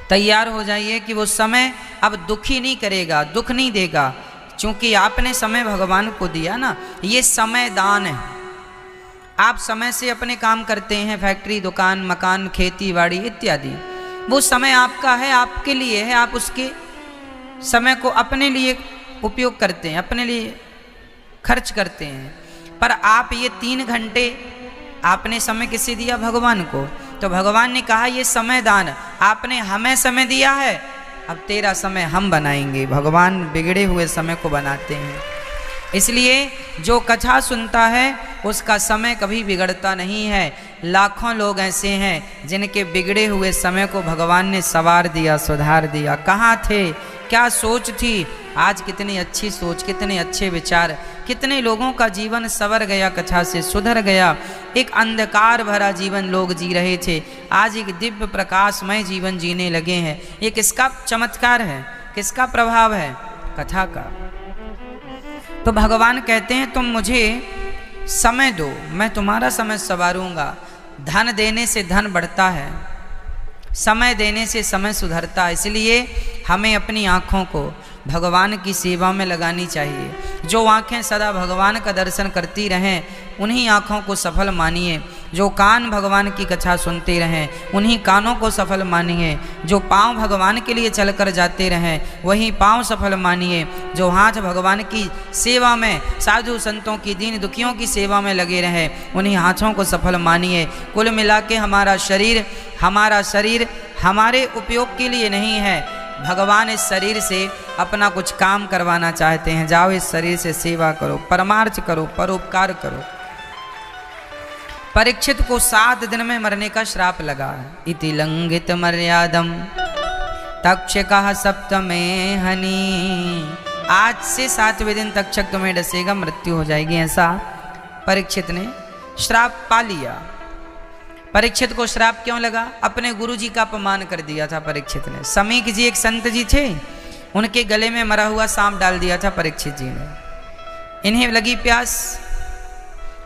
तैयार हो जाइए कि वो समय अब दुखी नहीं करेगा, दुख नहीं देगा, क्योंकि आपने समय भगवान को दिया ना। ये समय दान है। आप समय से अपने काम करते हैं, फैक्ट्री, दुकान, मकान, खेती बाड़ी इत्यादि, वो समय आपका है, आपके लिए है। आप उसके समय को अपने लिए उपयोग करते हैं, अपने लिए खर्च करते हैं। पर आप ये 3 घंटे आपने समय किसे दिया? भगवान को। तो भगवान ने कहा ये समय दान, आपने हमें समय दिया है, अब तेरा समय हम बनाएंगे। भगवान बिगड़े हुए समय को बनाते हैं। इसलिए जो कथा सुनता है उसका समय कभी बिगड़ता नहीं है। लाखों लोग ऐसे हैं जिनके बिगड़े हुए समय को भगवान ने संवार दिया, सुधार दिया। कहाँ थे, क्या सोच थी, आज कितनी अच्छी सोच, कितने अच्छे विचार, कितने लोगों का जीवन संवर गया, कथा से सुधर गया। एक अंधकार भरा जीवन लोग जी रहे थे, आज एक दिव्य प्रकाशमय जीवन जीने लगे हैं। ये किसका चमत्कार है, किसका प्रभाव है? कथा का। तो भगवान कहते हैं तुम मुझे समय दो, मैं तुम्हारा समय संवारूंगा। धन देने से धन बढ़ता है, समय देने से समय सुधरता है। इसलिए हमें अपनी आँखों को भगवान की सेवा में लगानी चाहिए। जो आँखें सदा भगवान का दर्शन करती रहें उन्हीं आँखों को सफल मानिए। जो कान भगवान की कथा सुनते रहें उन्हीं कानों को सफल मानिए। जो पाँव भगवान के लिए चलकर जाते रहें वहीं पाँव सफल मानिए। जो हाथ भगवान की सेवा में, साधु संतों की, दीन दुखियों की सेवा में लगे रहें उन्हीं हाथों को सफल मानिए। कुल मिला के हमारा शरीर हमारे उपयोग के लिए नहीं है। भगवान इस शरीर से अपना कुछ काम करवाना चाहते हैं। जाओ इस शरीर से सेवा करो, परमार्थ करो, परोपकार करो। परीक्षित को 7 दिन में मरने का श्राप लगा। इति लंघित मर्यादम तक्षकः सप्तमे हनि। आज से 7वें दिन तक्षक तुम्हें डसेगा, मृत्यु हो जाएगी, ऐसा परीक्षित ने श्राप पा लिया। परीक्षित को श्राप क्यों लगा? अपने गुरु जी का अपमान कर दिया था परीक्षित ने। समीक जी एक संत जी थे, उनके गले में मरा हुआ सांप डाल दिया था परीक्षित जी ने। इन्हें लगी प्यास,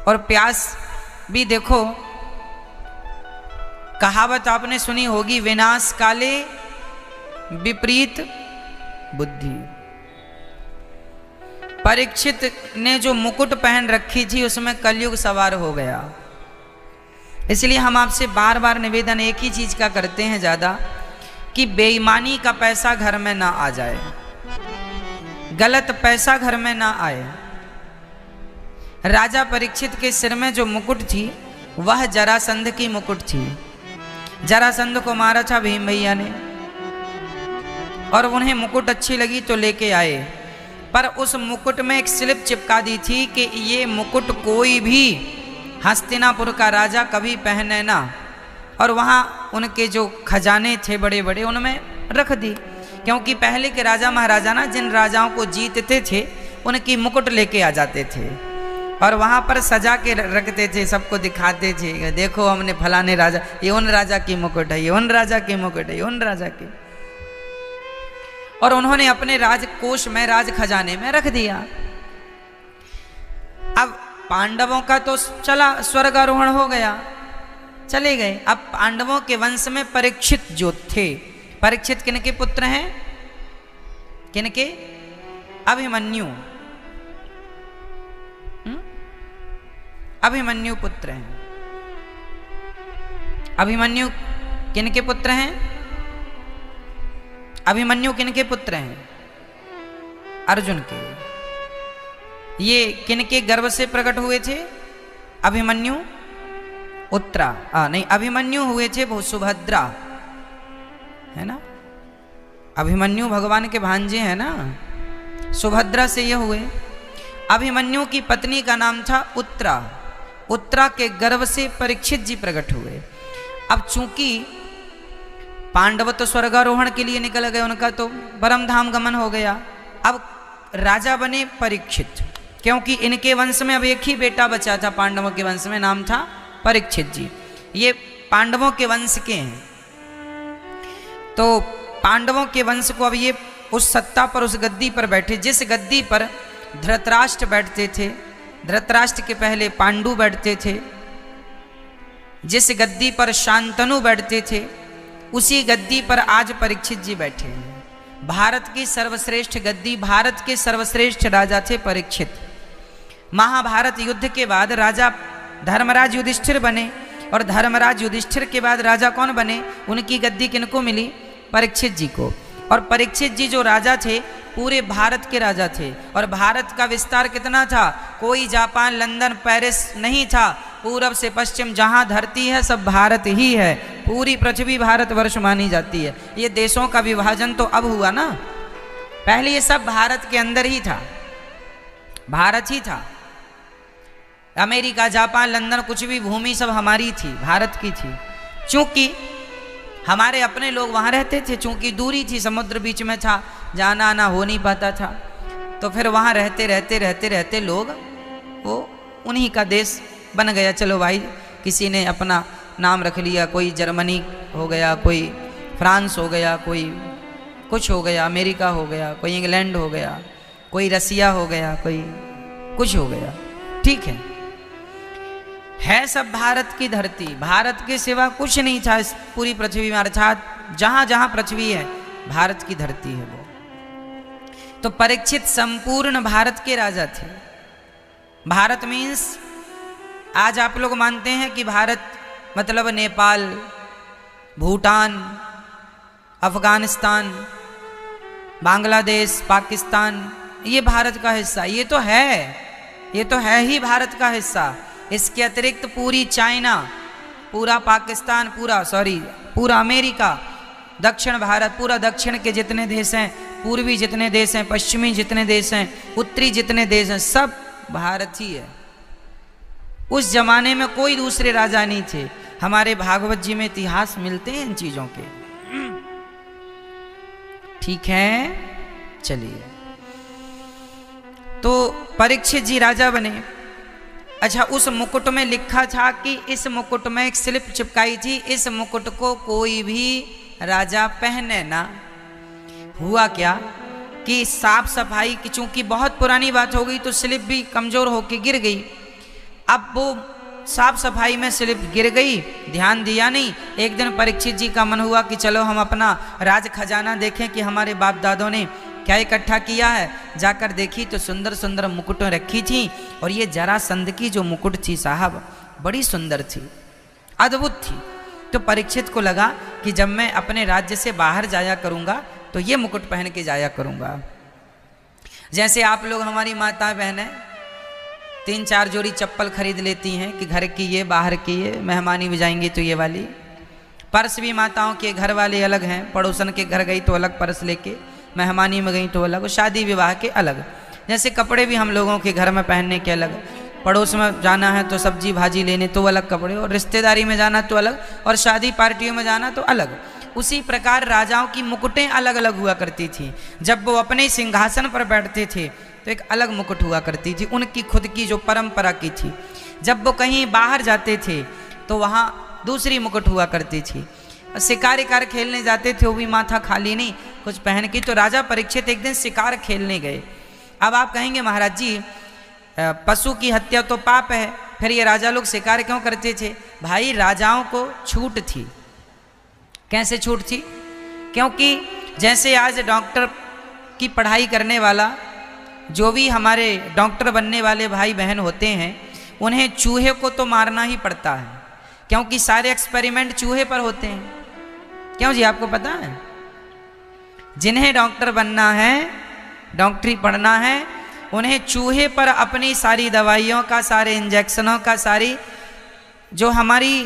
और प्यास भी देखो, कहावत आपने सुनी होगी, विनाश काले विपरीत बुद्धि। परीक्षित ने जो मुकुट पहन रखी थी उसमें कलयुग सवार हो गया। इसलिए हम आपसे बार बार निवेदन एक ही चीज का करते हैं ज्यादा, कि बेईमानी का पैसा घर में ना आ जाए, गलत पैसा घर में ना आए। राजा परीक्षित के सिर में जो मुकुट थी वह जरासंध की मुकुट थी। जरासंध को मारा था भीम भैया ने, और उन्हें मुकुट अच्छी लगी तो लेके आए। पर उस मुकुट में एक स्लिप चिपका दी थी कि ये मुकुट कोई भी हस्तिनापुर का राजा कभी पहने ना। और वहाँ उनके जो खजाने थे बड़े बड़े उनमें रख दी, क्योंकि पहले के राजा महाराजा ना जिन राजाओं को जीतते थे उनकी मुकुट लेके आ जाते थे और वहाँ पर सजा के रखते थे, सबको दिखाते थे, देखो हमने फलाने राजा, ये उन राजा की मुकुट है, ये उन राजा की मुकुट है, ये उन राजा की। और उन्होंने अपने राजकोष में, राज खजाने में रख दिया। अब पांडवों का तो चला, स्वर्गारोहण हो गया, चले गए। अब पांडवों के वंश में परीक्षित जो थे, परीक्षित किनके पुत्र हैं? किनके? अभिमन्यु। अभिमन्यु पुत्र हैं। अभिमन्यु किनके पुत्र हैं? अभिमन्यु किनके पुत्र हैं? अर्जुन के। ये किनके गर्भ से प्रकट हुए थे? अभिमन्यु उत्तरा, नहीं, अभिमन्यु हुए थे वो सुभद्रा, है ना। अभिमन्यु भगवान के भांजे हैं ना, सुभद्रा से ये हुए। अभिमन्यु की पत्नी का नाम था उत्तरा। उत्तरा के गर्भ से परीक्षित जी प्रकट हुए। अब चूंकि पांडव तो स्वर्गारोहण के लिए निकल गए, उनका तो परम धाम गमन हो गया। अब राजा बने परीक्षित, क्योंकि इनके वंश में अब एक ही बेटा बचा था पांडवों के वंश में, नाम था परीक्षित जी। ये पांडवों के वंश के हैं। तो पांडवों के वंश को अब ये उस सत्ता पर, उस गद्दी पर बैठे जिस गद्दी पर धृतराष्ट्र बैठते थे। धृतराष्ट्र के पहले पांडु बैठते थे। जिस गद्दी पर शांतनु बैठते थे उसी गद्दी पर आज परीक्षित जी बैठे हैं। भारत की सर्वश्रेष्ठ गद्दी, भारत के सर्वश्रेष्ठ राजा थे परीक्षित। महाभारत युद्ध के बाद राजा धर्मराज युधिष्ठिर बने, और धर्मराज युधिष्ठिर के बाद राजा कौन बने? उनकी गद्दी किनको मिली? परीक्षित जी को। और परीक्षित जी जो राजा थे पूरे भारत के राजा थे, और भारत का विस्तार कितना था? कोई जापान, लंदन, पेरिस नहीं था। पूरब से पश्चिम जहाँ धरती है सब भारत ही है। पूरी पृथ्वी भारतवर्ष मानी जाती है। ये देशों का विभाजन तो अब हुआ ना, पहले ये सब भारत के अंदर ही था, भारत ही था। अमेरिका, जापान, लंदन, कुछ भी भूमि सब हमारी थी, भारत की थी। चूंकि हमारे अपने लोग वहाँ रहते थे, चूंकि दूरी थी, समुद्र बीच में था, जाना आना हो नहीं पाता था, तो फिर वहाँ रहते रहते रहते रहते लोग वो उन्हीं का देश बन गया। चलो भाई, किसी ने अपना नाम रख लिया, कोई जर्मनी हो गया, कोई फ्रांस हो गया, कोई कुछ हो गया, अमेरिका हो गया, कोई इंग्लैंड हो गया, कोई रसिया हो गया, कोई कुछ हो गया। ठीक है सब भारत की धरती, भारत के सिवा कुछ नहीं था इस पूरी पृथ्वी में, अर्थात जहाँ जहाँ पृथ्वी है भारत की धरती है वो। तो परीक्षित संपूर्ण भारत के राजा थे। भारत मीन्स आज आप लोग मानते हैं कि भारत मतलब नेपाल, भूटान, अफगानिस्तान, बांग्लादेश, पाकिस्तान, ये भारत का हिस्सा, ये तो है ही भारत का हिस्सा। इसके अतिरिक्त पूरी चाइना, पूरा पाकिस्तान, पूरा अमेरिका, दक्षिण भारत, पूरा दक्षिण के जितने देश हैं, पूर्वी जितने देश हैं, पश्चिमी जितने देश हैं, उत्तरी जितने देश हैं, सब भारत ही है। उस जमाने में कोई दूसरे राजा नहीं थे। हमारे भागवत जी में इतिहास मिलते हैं इन चीजों के। ठीक है, चलिए। तो परीक्षित जी राजा बने। अच्छा, उस मुकुट में लिखा था कि इस मुकुट में एक स्लिप चिपकाई थी, इस मुकुट को कोई भी राजा पहने ना। हुआ क्या कि साफ सफाई की चूंकि बहुत पुरानी बात हो गई तो स्लिप भी कमजोर होके गिर गई। अब वो साफ सफाई में स्लिप गिर गई, ध्यान दिया नहीं। एक दिन परीक्षित जी का मन हुआ कि चलो हम अपना राज खजाना देखें कि हमारे बाप दादों ने क्या इकट्ठा किया है। जाकर देखी तो सुंदर सुंदर मुकुटें रखी थी, और ये जरासंध की जो मुकुट थी साहब बड़ी सुंदर थी, अद्भुत थी। तो परीक्षित को लगा कि जब मैं अपने राज्य से बाहर जाया करूंगा तो ये मुकुट पहन के जाया करूंगा। जैसे आप लोग, हमारी माता बहनें 3-4 जोड़ी चप्पल खरीद लेती हैं कि घर की ये, बाहर की ये, मेहमानी में जाएंगी तो ये वाली। पर्स भी माताओं के घर वाले अलग हैं, पड़ोसन के घर गई तो अलग पर्स लेके, मेहमानी में गई तो अलग, शादी विवाह के अलग। जैसे कपड़े भी हम लोगों के घर में पहनने के अलग, पड़ोस में जाना है तो सब्जी भाजी लेने तो अलग कपड़े, और रिश्तेदारी में जाना तो अलग, और शादी पार्टियों में जाना तो अलग। उसी प्रकार राजाओं की मुकुटें अलग अलग हुआ करती थी। जब वो अपने सिंहासन पर बैठते थे तो एक अलग मुकुट हुआ करती थी, उनकी खुद की जो परंपरा की थी। जब वो कहीं बाहर जाते थे तो वहाँ दूसरी मुकुट हुआ करती थी। शिकार खेलने जाते थे वो भी माथा खाली नहीं, कुछ पहन के। तो राजा परीक्षित एक दिन शिकार खेलने गए। अब आप कहेंगे महाराज जी पशु की हत्या तो पाप है, फिर ये राजा लोग शिकार क्यों करते थे? भाई राजाओं को छूट थी। कैसे छूट थी? क्योंकि जैसे आज डॉक्टर की पढ़ाई करने वाला, जो भी हमारे डॉक्टर बनने वाले भाई बहन होते हैं, उन्हें चूहे को तो मारना ही पड़ता है, क्योंकि सारे एक्सपेरिमेंट चूहे पर होते हैं। क्यों जी, आपको पता है? जिन्हें डॉक्टर बनना है, डॉक्टरी पढ़ना है, उन्हें चूहे पर अपनी सारी दवाइयों का, सारे इंजेक्शनों का, सारी जो हमारी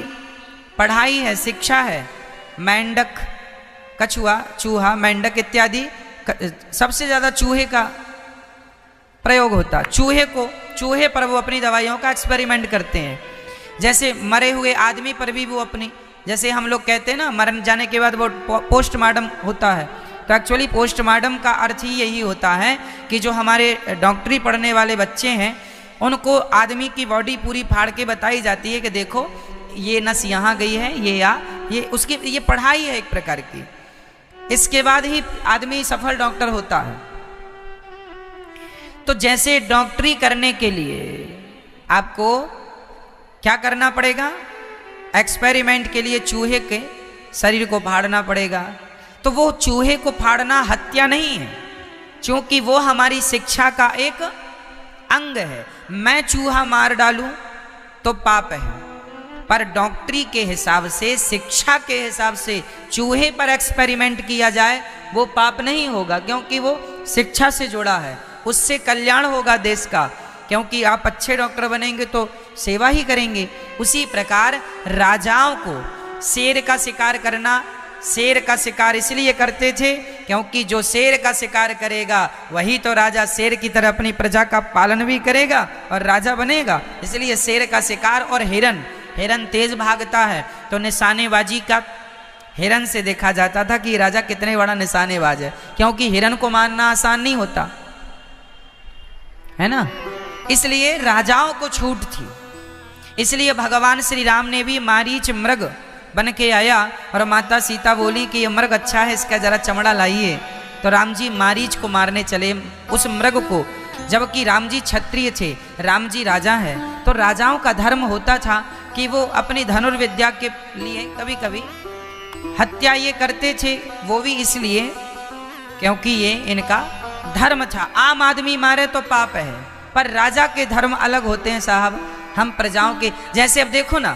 पढ़ाई है, शिक्षा है, मेंढक, कछुआ, चूहा, मेंढक इत्यादि, सबसे ज़्यादा चूहे का प्रयोग होता। चूहे पर वो अपनी दवाइयों का एक्सपेरिमेंट करते हैं। जैसे मरे हुए आदमी पर भी वो अपनी, जैसे हम लोग कहते हैं ना मर जाने के बाद वो पोस्टमार्टम होता है, तो एक्चुअली पोस्टमार्टम का अर्थ ही यही होता है कि जो हमारे डॉक्टरी पढ़ने वाले बच्चे हैं उनको आदमी की बॉडी पूरी फाड़ के बताई जाती है कि देखो ये नस यहाँ गई है, ये उसकी ये पढ़ाई है एक प्रकार की। इसके बाद ही आदमी सफल डॉक्टर होता है। तो जैसे डॉक्टरी करने के लिए आपको क्या करना पड़ेगा? एक्सपेरिमेंट के लिए चूहे के शरीर को फाड़ना पड़ेगा। तो वो चूहे को फाड़ना हत्या नहीं है, क्योंकि वो हमारी शिक्षा का एक अंग है। मैं चूहा मार डालूं तो पाप है, पर डॉक्टरी के हिसाब से, शिक्षा के हिसाब से चूहे पर एक्सपेरिमेंट किया जाए वो पाप नहीं होगा, क्योंकि वो शिक्षा से जुड़ा है, उससे कल्याण होगा देश का। क्योंकि आप अच्छे डॉक्टर बनेंगे तो सेवा ही करेंगे। उसी प्रकार राजाओं को शेर का शिकार करना, शेर का शिकार इसलिए करते थे क्योंकि जो शेर का शिकार करेगा वही तो राजा शेर की तरह अपनी प्रजा का पालन भी करेगा और राजा बनेगा। इसलिए शेर का शिकार। और हिरन तेज भागता है तो निशानेबाजी का हिरन से देखा जाता था कि राजा कितने बड़ा निशानेबाज है, क्योंकि हिरन को मारना आसान नहीं होता है ना। इसलिए राजाओं को छूट थी। इसलिए भगवान श्री राम ने भी मारीच मृग बन के आया और माता सीता बोली कि ये मृग अच्छा है, इसका जरा चमड़ा लाइए। तो राम जी मारीच को मारने चले, उस मृग को। जबकि राम जी क्षत्रिय थे, राम जी राजा है, तो राजाओं का धर्म होता था कि वो अपनी धनुर्विद्या के लिए कभी कभी हत्या ये करते थे। वो भी इसलिए क्योंकि ये इनका धर्म था। आम आदमी मारे तो पाप है, पर राजा के धर्म अलग होते हैं साहब। हम प्रजाओं के, जैसे अब देखो ना,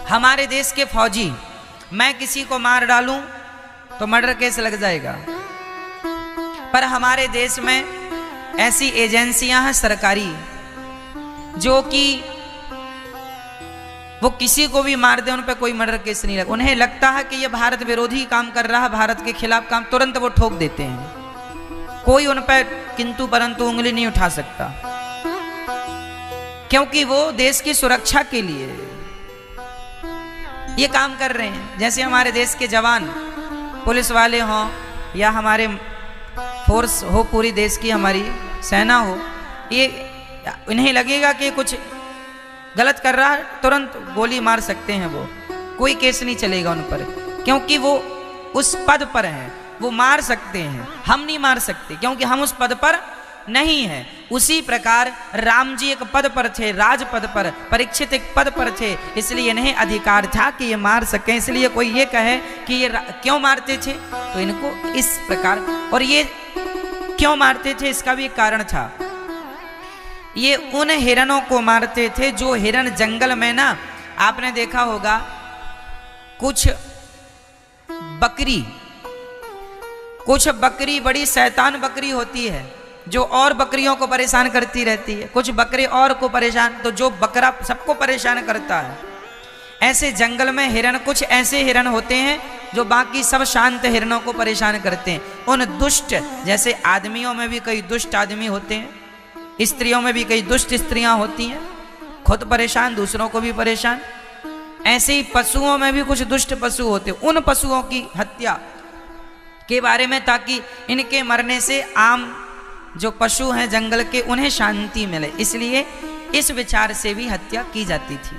हमारे देश के फौजी, मैं किसी को मार डालूं तो मर्डर केस लग जाएगा, पर हमारे देश में ऐसी एजेंसियां हैं सरकारी जो कि वो किसी को भी मार दे उन पर कोई मर्डर केस नहीं लगा। उन्हें लगता है कि ये भारत विरोधी काम कर रहा है, भारत के खिलाफ काम, तुरंत वो ठोक देते हैं। कोई उन पर किंतु परंतु उंगली नहीं उठा सकता, क्योंकि वो देश की सुरक्षा के लिए ये काम कर रहे हैं। जैसे हमारे देश के जवान, पुलिस वाले हों या हमारे फोर्स हो, पूरी देश की हमारी सेना हो, ये इन्हें लगेगा कि कुछ गलत कर रहा है, तुरंत गोली मार सकते हैं, वो कोई केस नहीं चलेगा उन पर, क्योंकि वो उस पद पर हैं, वो मार सकते हैं, हम नहीं मार सकते क्योंकि हम उस पद पर नहीं है। उसी प्रकार राम जी एक पद पर थे, राज पद पर, परीक्षित एक पद पर थे, इसलिए इन्हें अधिकार था कि ये मार सकें। इसलिए कोई ये कहे कि ये क्यों मारते थे, तो इनको इस प्रकार, और ये क्यों मारते थे इसका भी एक कारण था। ये उन हिरणों को मारते थे जो हिरण जंगल में ना, आपने देखा होगा कुछ बकरी बड़ी शैतान बकरी होती है जो और बकरियों को परेशान करती रहती है, कुछ बकरे और को परेशान, तो जो बकरा सबको परेशान करता है। ऐसे जंगल में हिरण, कुछ ऐसे हिरण होते हैं जो बाकी सब शांत हिरणों को परेशान करते हैं। उन दुष्ट, जैसे आदमियों में भी कई दुष्ट आदमी होते हैं, स्त्रियों में भी कई दुष्ट स्त्रियां होती हैं, खुद परेशान दूसरों को भी परेशान, ऐसे ही पशुओं में भी कुछ दुष्ट पशु होते हैं। उन पशुओं की हत्या के बारे में, ताकि इनके मरने से आम जो पशु हैं जंगल के उन्हें शांति मिले, इसलिए इस विचार से भी हत्या की जाती थी,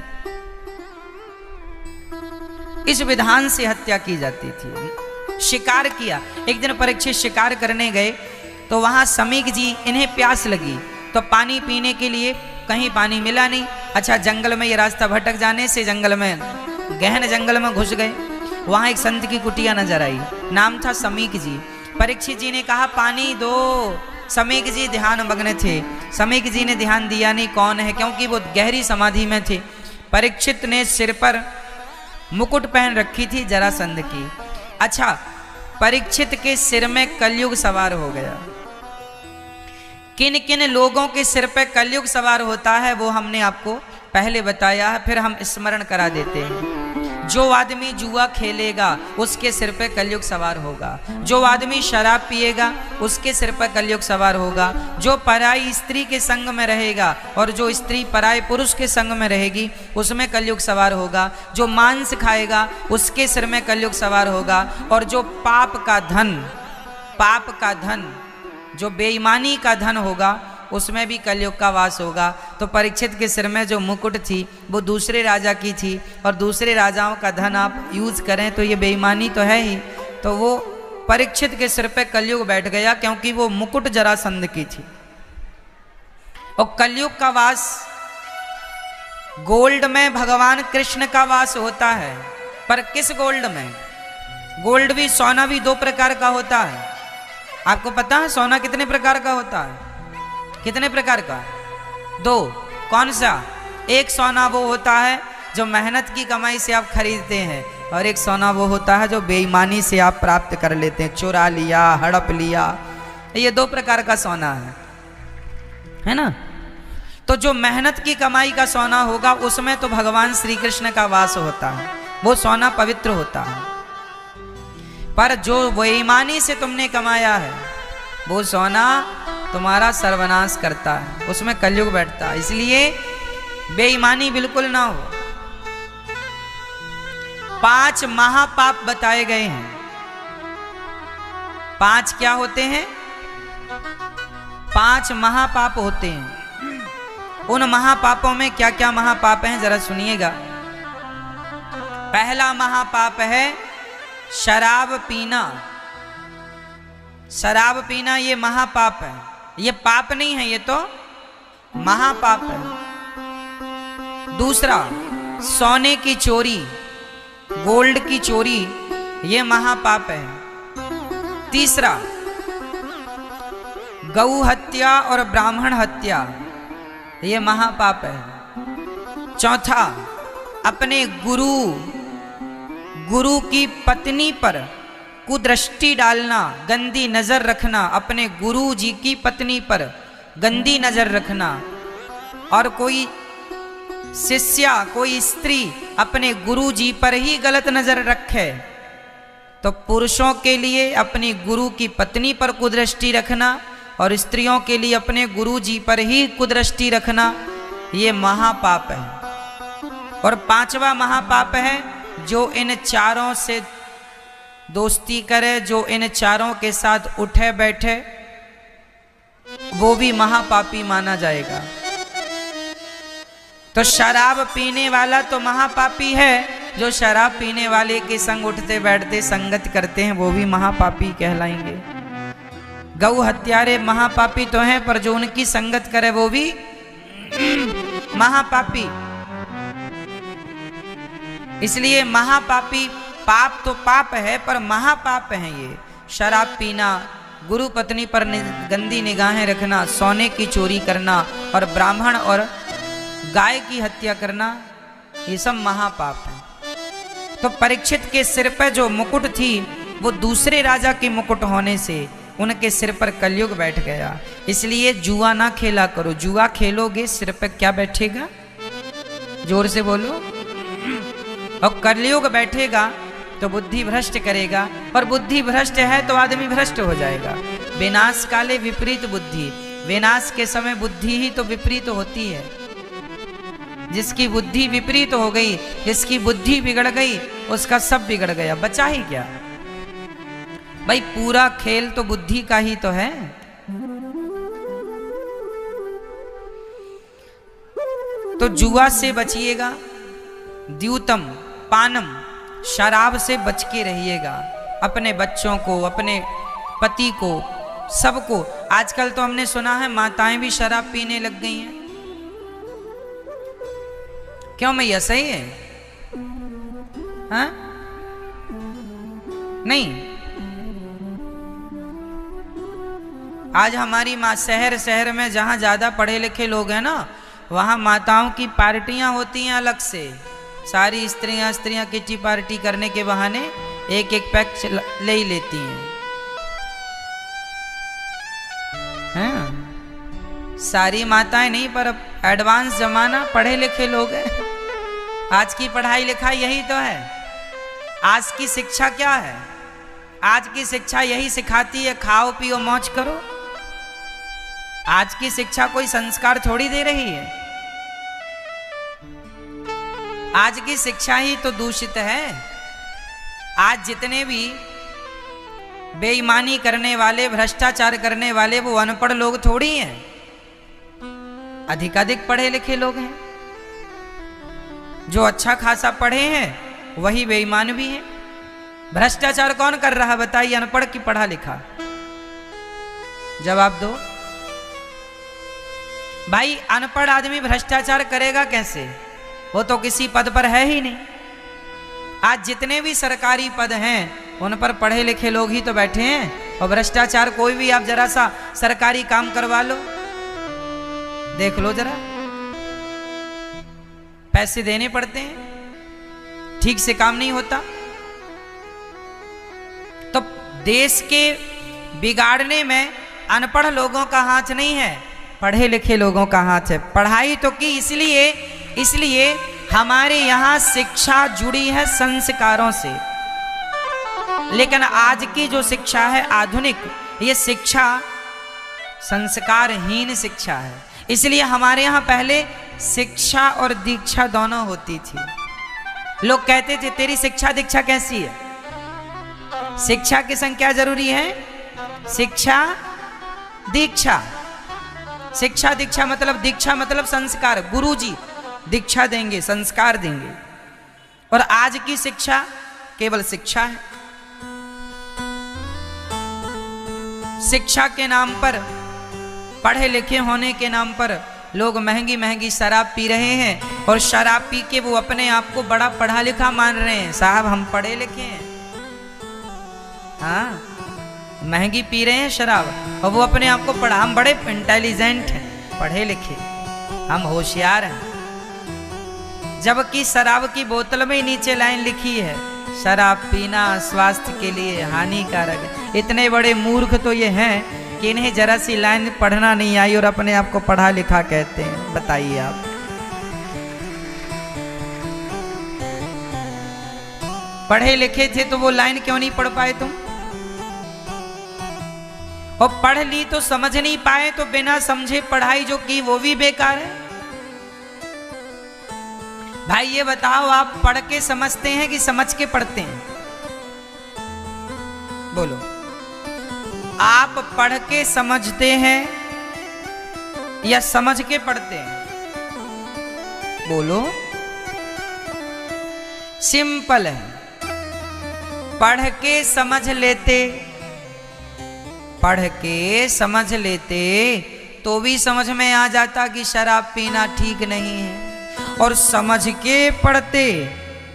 इस विधान से हत्या की जाती थी। शिकार किया, एक दिन परीक्षित शिकार करने गए तो वहां समीक जी, इन्हें प्यास लगी तो पानी पीने के लिए कहीं पानी मिला नहीं। अच्छा, जंगल में ये रास्ता भटक जाने से जंगल में, गहन जंगल में घुस गए। वहां एक संत की कुटिया नजर आई, नाम था समीक जी। परीक्षित जी ने कहा पानी दो। समीक जी ध्यान मग्न थे, समीक जी ने ध्यान दिया नहीं कौन है, क्योंकि वो गहरी समाधि में थे। परीक्षित ने सिर पर मुकुट पहन रखी थी जरासंध की। अच्छा, परीक्षित के सिर में कलयुग सवार हो गया। किन किन लोगों के सिर पे कलयुग सवार होता है वो हमने आपको पहले बताया है, फिर हम स्मरण करा देते हैं। जो आदमी जुआ खेलेगा उसके सिर पे कलयुग सवार होगा, जो आदमी शराब पिएगा उसके सिर पर कलयुग सवार होगा, जो पराई स्त्री के संग में रहेगा और जो स्त्री पराई पुरुष के संग में रहेगी उसमें कलयुग सवार होगा, जो मांस खाएगा उसके सिर में कलयुग सवार होगा, और जो पाप का धन जो बेईमानी का धन होगा उसमें भी कलयुग का वास होगा। तो परीक्षित के सिर में जो मुकुट थी वो दूसरे राजा की थी, और दूसरे राजाओं का धन आप यूज करें तो ये बेईमानी तो है ही। तो वो परीक्षित के सिर पे कलयुग बैठ गया, क्योंकि वो मुकुट जरासंध की थी। और कलयुग का वास, गोल्ड में भगवान कृष्ण का वास होता है, पर किस गोल्ड में? गोल्ड भी, सोना भी 2 प्रकार का होता है। आपको पता है सोना कितने प्रकार का होता है? कितने प्रकार का? 2। कौन सा? एक सोना वो होता है जो मेहनत की कमाई से आप खरीदते हैं, और एक सोना वो होता है जो बेईमानी से आप प्राप्त कर लेते हैं, चुरा लिया, हड़प लिया। ये 2 प्रकार का सोना है ना। तो जो मेहनत की कमाई का सोना होगा उसमें तो भगवान श्री कृष्ण का वास होता है, वो सोना पवित्र होता है। पर जो बेईमानी से तुमने कमाया है वो सोना तुम्हारा सर्वनाश करता है, उसमें कलयुग बैठता है। इसलिए बेईमानी बिल्कुल ना हो। 5 महापाप बताए गए हैं। 5 क्या होते हैं? 5 महापाप होते हैं। उन महापापों में क्या क्या महापाप हैं जरा सुनिएगा। पहला महापाप है शराब पीना। शराब पीना ये महापाप है। ये पाप नहीं है, ये तो महापाप है। दूसरा, सोने की चोरी, गोल्ड की चोरी, ये महापाप है। तीसरा, गौ हत्या और ब्राह्मण हत्या, ये महापाप है। चौथा, अपने गुरु की पत्नी पर कुदृष्टि डालना, गंदी नजर रखना, अपने गुरु जी की पत्नी पर गंदी नजर रखना। और कोई शिष्या, कोई स्त्री अपने गुरु जी पर ही गलत नजर रखे तो पुरुषों के लिए अपनी गुरु की पत्नी पर कुदृष्टि रखना और स्त्रियों के लिए अपने गुरु जी पर ही कुदृष्टि रखना, ये महापाप है। और 5वां महापाप है जो इन चारों से दोस्ती करे, जो इन चारों के साथ उठे बैठे, वो भी महापापी माना जाएगा। तो शराब पीने वाला तो महापापी है, जो शराब पीने वाले के संग उठते बैठते संगत करते हैं वो भी महापापी कहलाएंगे। गौ हत्यारे महापापी तो हैं, पर जो उनकी संगत करे वो भी महापापी। इसलिए महापापी, पाप तो पाप है पर महापाप है ये। शराब पीना, गुरु पत्नी पर गंदी निगाहें रखना, सोने की चोरी करना और ब्राह्मण और गाय की हत्या करना, ये सब महापाप है। तो परीक्षित के सिर पर जो मुकुट थी वो दूसरे राजा के मुकुट होने से उनके सिर पर कलयुग बैठ गया। इसलिए जुआ ना खेला करो। जुआ खेलोगे सिर पर क्या बैठेगा? जोर से बोलो। और कलयुग बैठेगा तो बुद्धि भ्रष्ट करेगा, और बुद्धि भ्रष्ट है तो आदमी भ्रष्ट हो जाएगा। विनाश काले विपरीत बुद्धि, विनाश के समय बुद्धि ही तो विपरीत होती है। जिसकी बुद्धि विपरीत हो गई, जिसकी बुद्धि बिगड़ गई, उसका सब बिगड़ गया, बचा ही क्या? भाई पूरा खेल तो बुद्धि का ही तो है। तो जुआ से बचिएगा, द्यूतम पानम, शराब से बच के रहिएगा। अपने बच्चों को, अपने पति को, सबको। आजकल तो हमने सुना है माताएं भी शराब पीने लग गई हैं। क्यों मैया, सही है? हाँ? नहीं, आज हमारी माँ शहर में जहां ज्यादा पढ़े लिखे लोग हैं ना, वहां माताओं की पार्टियां होती हैं अलग से। सारी स्त्रियां किटी पार्टी करने के बहाने एक एक पैक ले ही लेती हैं। सारी माताएं नहीं, पर एडवांस जमाना, पढ़े लिखे लोग हैं। आज की पढ़ाई लिखाई यही तो है। आज की शिक्षा क्या है? आज की शिक्षा यही सिखाती है खाओ पियो मौज करो। आज की शिक्षा कोई संस्कार थोड़ी दे रही है। आज की शिक्षा ही तो दूषित है। आज जितने भी बेईमानी करने वाले, भ्रष्टाचार करने वाले, वो अनपढ़ लोग थोड़ी हैं, अधिकाधिक पढ़े लिखे लोग हैं। जो अच्छा खासा पढ़े हैं वही बेईमान भी हैं। भ्रष्टाचार कौन कर रहा बताइए, अनपढ़ की पढ़ा लिखा? जवाब दो भाई। अनपढ़ आदमी भ्रष्टाचार करेगा कैसे? वो तो किसी पद पर है ही नहीं। आज जितने भी सरकारी पद हैं उन पर पढ़े लिखे लोग ही तो बैठे हैं, और भ्रष्टाचार कोई भी आप जरा सा सरकारी काम करवा लो, देख लो जरा, पैसे देने पड़ते हैं, ठीक से काम नहीं होता। तो देश के बिगाड़ने में अनपढ़ लोगों का हाथ नहीं है, पढ़े लिखे लोगों का हाथ है। पढ़ाई तो की इसलिए हमारे यहाँ शिक्षा जुड़ी है संस्कारों से, लेकिन आज की जो शिक्षा है आधुनिक, ये शिक्षा संस्कारहीन शिक्षा है। इसलिए हमारे यहाँ पहले शिक्षा और दीक्षा दोनों होती थी। लोग कहते थे तेरी शिक्षा दीक्षा कैसी है? शिक्षा की संख्या जरूरी है, शिक्षा दीक्षा। शिक्षा दीक्षा मतलब, दीक्षा मतलब संस्कार, गुरुजी दीक्षा देंगे, संस्कार देंगे। और आज की शिक्षा केवल शिक्षा है। शिक्षा के नाम पर, पढ़े लिखे होने के नाम पर लोग महंगी महंगी शराब पी रहे हैं, और शराब पी के वो अपने आप को बड़ा पढ़ा लिखा मान रहे हैं। साहब हम पढ़े लिखे हैं, हाँ, महंगी पी रहे हैं शराब, और वो अपने आप को पढ़ा, हम बड़े इंटेलिजेंट हैं, पढ़े लिखे, हम होशियार हैं। जबकि शराब की बोतल में ही नीचे लाइन लिखी है, शराब पीना स्वास्थ्य के लिए हानिकारक है। इतने बड़े मूर्ख तो ये हैं कि इन्हें जरा सी लाइन पढ़ना नहीं आई और अपने आप को पढ़ा लिखा कहते हैं। बताइए आप, पढ़े लिखे थे तो वो लाइन क्यों नहीं पढ़ पाए तुम? और पढ़ ली तो समझ नहीं पाए, तो बिना समझे पढ़ाई जो की वो भी बेकार है। भाई ये बताओ, आप पढ़ के समझते हैं कि समझ के पढ़ते हैं? बोलो, आप पढ़ के समझते हैं या समझ के पढ़ते हैं? बोलो, सिंपल है। पढ़ के समझ लेते, पढ़ के समझ लेते तो भी समझ में आ जाता कि शराब पीना ठीक नहीं है, और समझ के पढ़ते